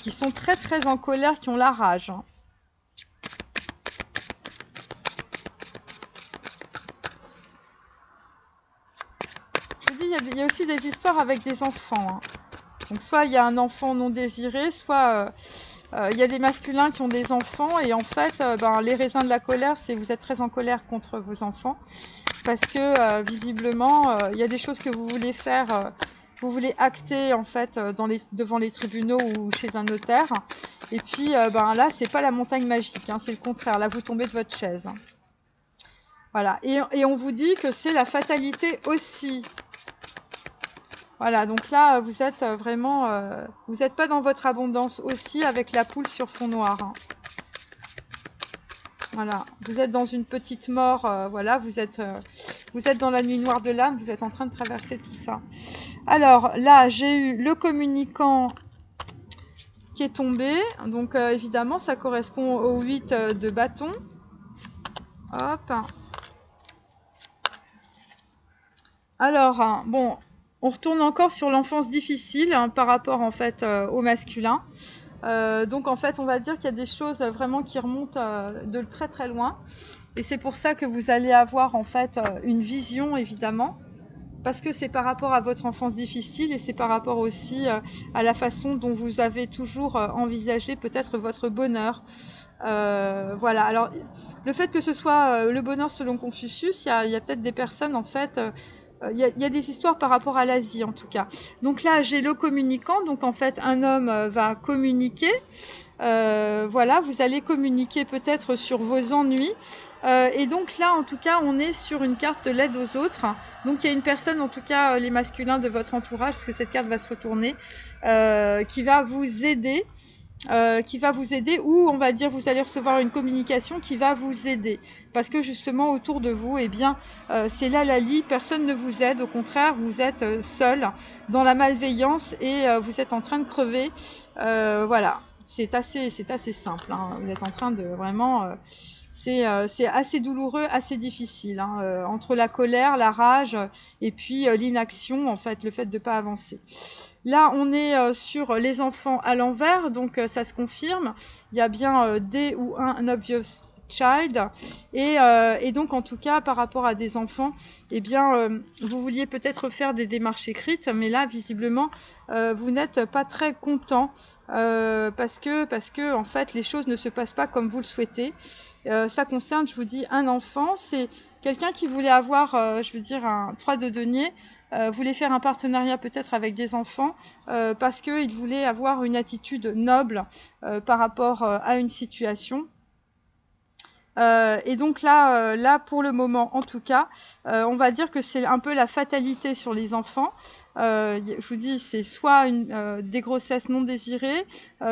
Qui sont très très en colère, qui ont la rage, hein. Il y a aussi des histoires avec des enfants, hein. Donc soit il y a un enfant non désiré, soit il y a des masculins qui ont des enfants et en fait les raisins de la colère, c'est vous êtes très en colère contre vos enfants parce que visiblement il y a des choses que vous voulez faire, vous voulez acter en fait devant les tribunaux ou chez un notaire et puis là c'est pas la montagne magique, hein, c'est le contraire, là vous tombez de votre chaise. Voilà, et on vous dit que c'est la fatalité aussi. Voilà, donc là, vous êtes vraiment... vous n'êtes pas dans votre abondance aussi avec la poule sur fond noir, hein. Voilà, vous êtes dans une petite mort, voilà, vous êtes dans la nuit noire de l'âme, vous êtes en train de traverser tout ça. Alors là, j'ai eu le communicant qui est tombé, donc évidemment, ça correspond au 8 de bâton. Hop. Alors, bon... On retourne encore sur l'enfance difficile hein, par rapport en fait au masculin. Donc en fait on va dire qu'il y a des choses vraiment qui remontent de très très loin. Et c'est pour ça que vous allez avoir en fait une vision évidemment. Parce que c'est par rapport à votre enfance difficile et c'est par rapport aussi à la façon dont vous avez toujours envisagé peut-être votre bonheur. Voilà, alors le fait que ce soit le bonheur selon Confucius, il y a peut-être des personnes en fait... Il y a des histoires par rapport à l'Asie en tout cas. Donc là j'ai le communicant, donc en fait un homme va communiquer. Voilà, vous allez communiquer peut-être sur vos ennuis. Et donc là en tout cas on est sur une carte de l'aide aux autres. Donc il y a une personne, en tout cas les masculins de votre entourage, parce que cette carte va se retourner, qui va vous aider. Ou on va dire vous allez recevoir une communication qui va vous aider parce que justement autour de vous c'est là la lie, personne ne vous aide, au contraire vous êtes seul dans la malveillance et vous êtes en train de crever, voilà, c'est assez simple hein. Vous êtes en train de vraiment c'est assez douloureux, assez difficile hein, entre la colère, la rage et puis l'inaction en fait, le fait de ne pas avancer. Là, on est sur les enfants à l'envers, donc ça se confirme. Il y a bien des ou un obvious child. Et donc, en tout cas, par rapport à des enfants, eh bien, vous vouliez peut-être faire des démarches écrites, mais là, visiblement, vous n'êtes pas très content parce que, en fait, les choses ne se passent pas comme vous le souhaitez. Ça concerne, je vous dis, un enfant. C'est quelqu'un qui voulait avoir, je veux dire, un 3 de denier. Voulait faire un partenariat peut-être avec des enfants parce qu'il voulait avoir une attitude noble par rapport à une situation. Et donc là, pour le moment, en tout cas, on va dire que c'est un peu la fatalité sur les enfants. Je vous dis, c'est soit des grossesses non désirées,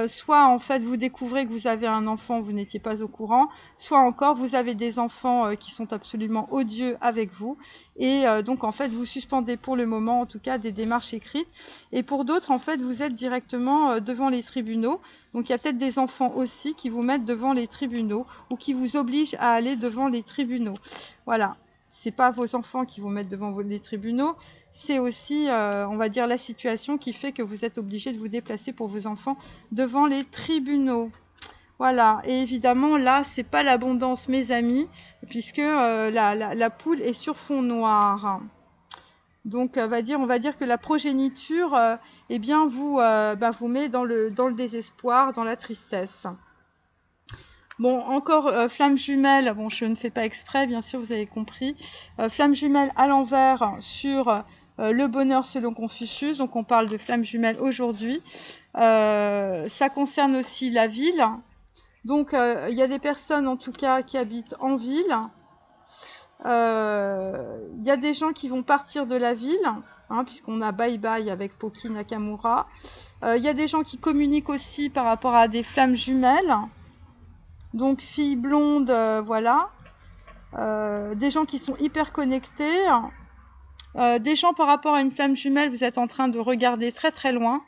soit en fait vous découvrez que vous avez un enfant, vous n'étiez pas au courant, soit encore vous avez des enfants qui sont absolument odieux avec vous. Et donc en fait vous suspendez pour le moment en tout cas des démarches écrites. Et pour d'autres en fait vous êtes directement devant les tribunaux. Donc il y a peut-être des enfants aussi qui vous mettent devant les tribunaux ou qui vous obligent à aller devant les tribunaux. Voilà. c'est pas vos enfants qui vont mettre devant les tribunaux, c'est aussi, on va dire, la situation qui fait que vous êtes obligé de vous déplacer pour vos enfants devant les tribunaux. Voilà, et évidemment, là, c'est pas l'abondance, mes amis, puisque la poule est sur fond noir. Donc, on va dire que la progéniture, eh bien, vous met dans le désespoir, dans la tristesse. Bon, encore flamme jumelle, bon, je ne fais pas exprès, bien sûr, vous avez compris. Flamme jumelle à l'envers sur le bonheur selon Confucius, donc on parle de flamme jumelle aujourd'hui. Ça concerne aussi la ville. Donc, il y a des personnes, en tout cas, qui habitent en ville. Il y a des gens qui vont partir de la ville, hein, puisqu'on a Bye Bye avec Poki Nakamura. Il y a des gens qui communiquent aussi par rapport à des flammes jumelles. Donc, filles blondes, voilà. Des gens qui sont hyper connectés. Des gens par rapport à une flamme jumelle, vous êtes en train de regarder très très loin.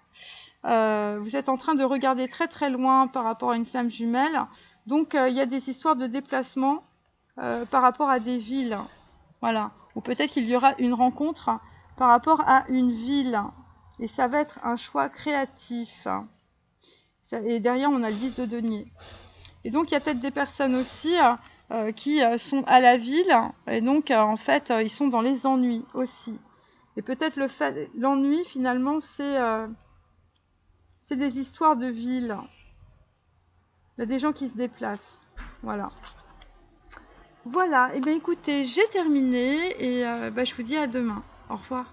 Vous êtes en train de regarder très très loin par rapport à une flamme jumelle. Donc, il y a des histoires de déplacement par rapport à des villes. Voilà. Ou peut-être qu'il y aura une rencontre par rapport à une ville. Et ça va être un choix créatif. Et derrière, on a le 10 de denier. Et donc, il y a peut-être des personnes aussi qui sont à la ville. Et donc, en fait, ils sont dans les ennuis aussi. Et peut-être l'ennui, finalement, c'est des histoires de ville. Il y a des gens qui se déplacent. Voilà. Voilà. Et bien, écoutez, j'ai terminé. Et je vous dis à demain. Au revoir.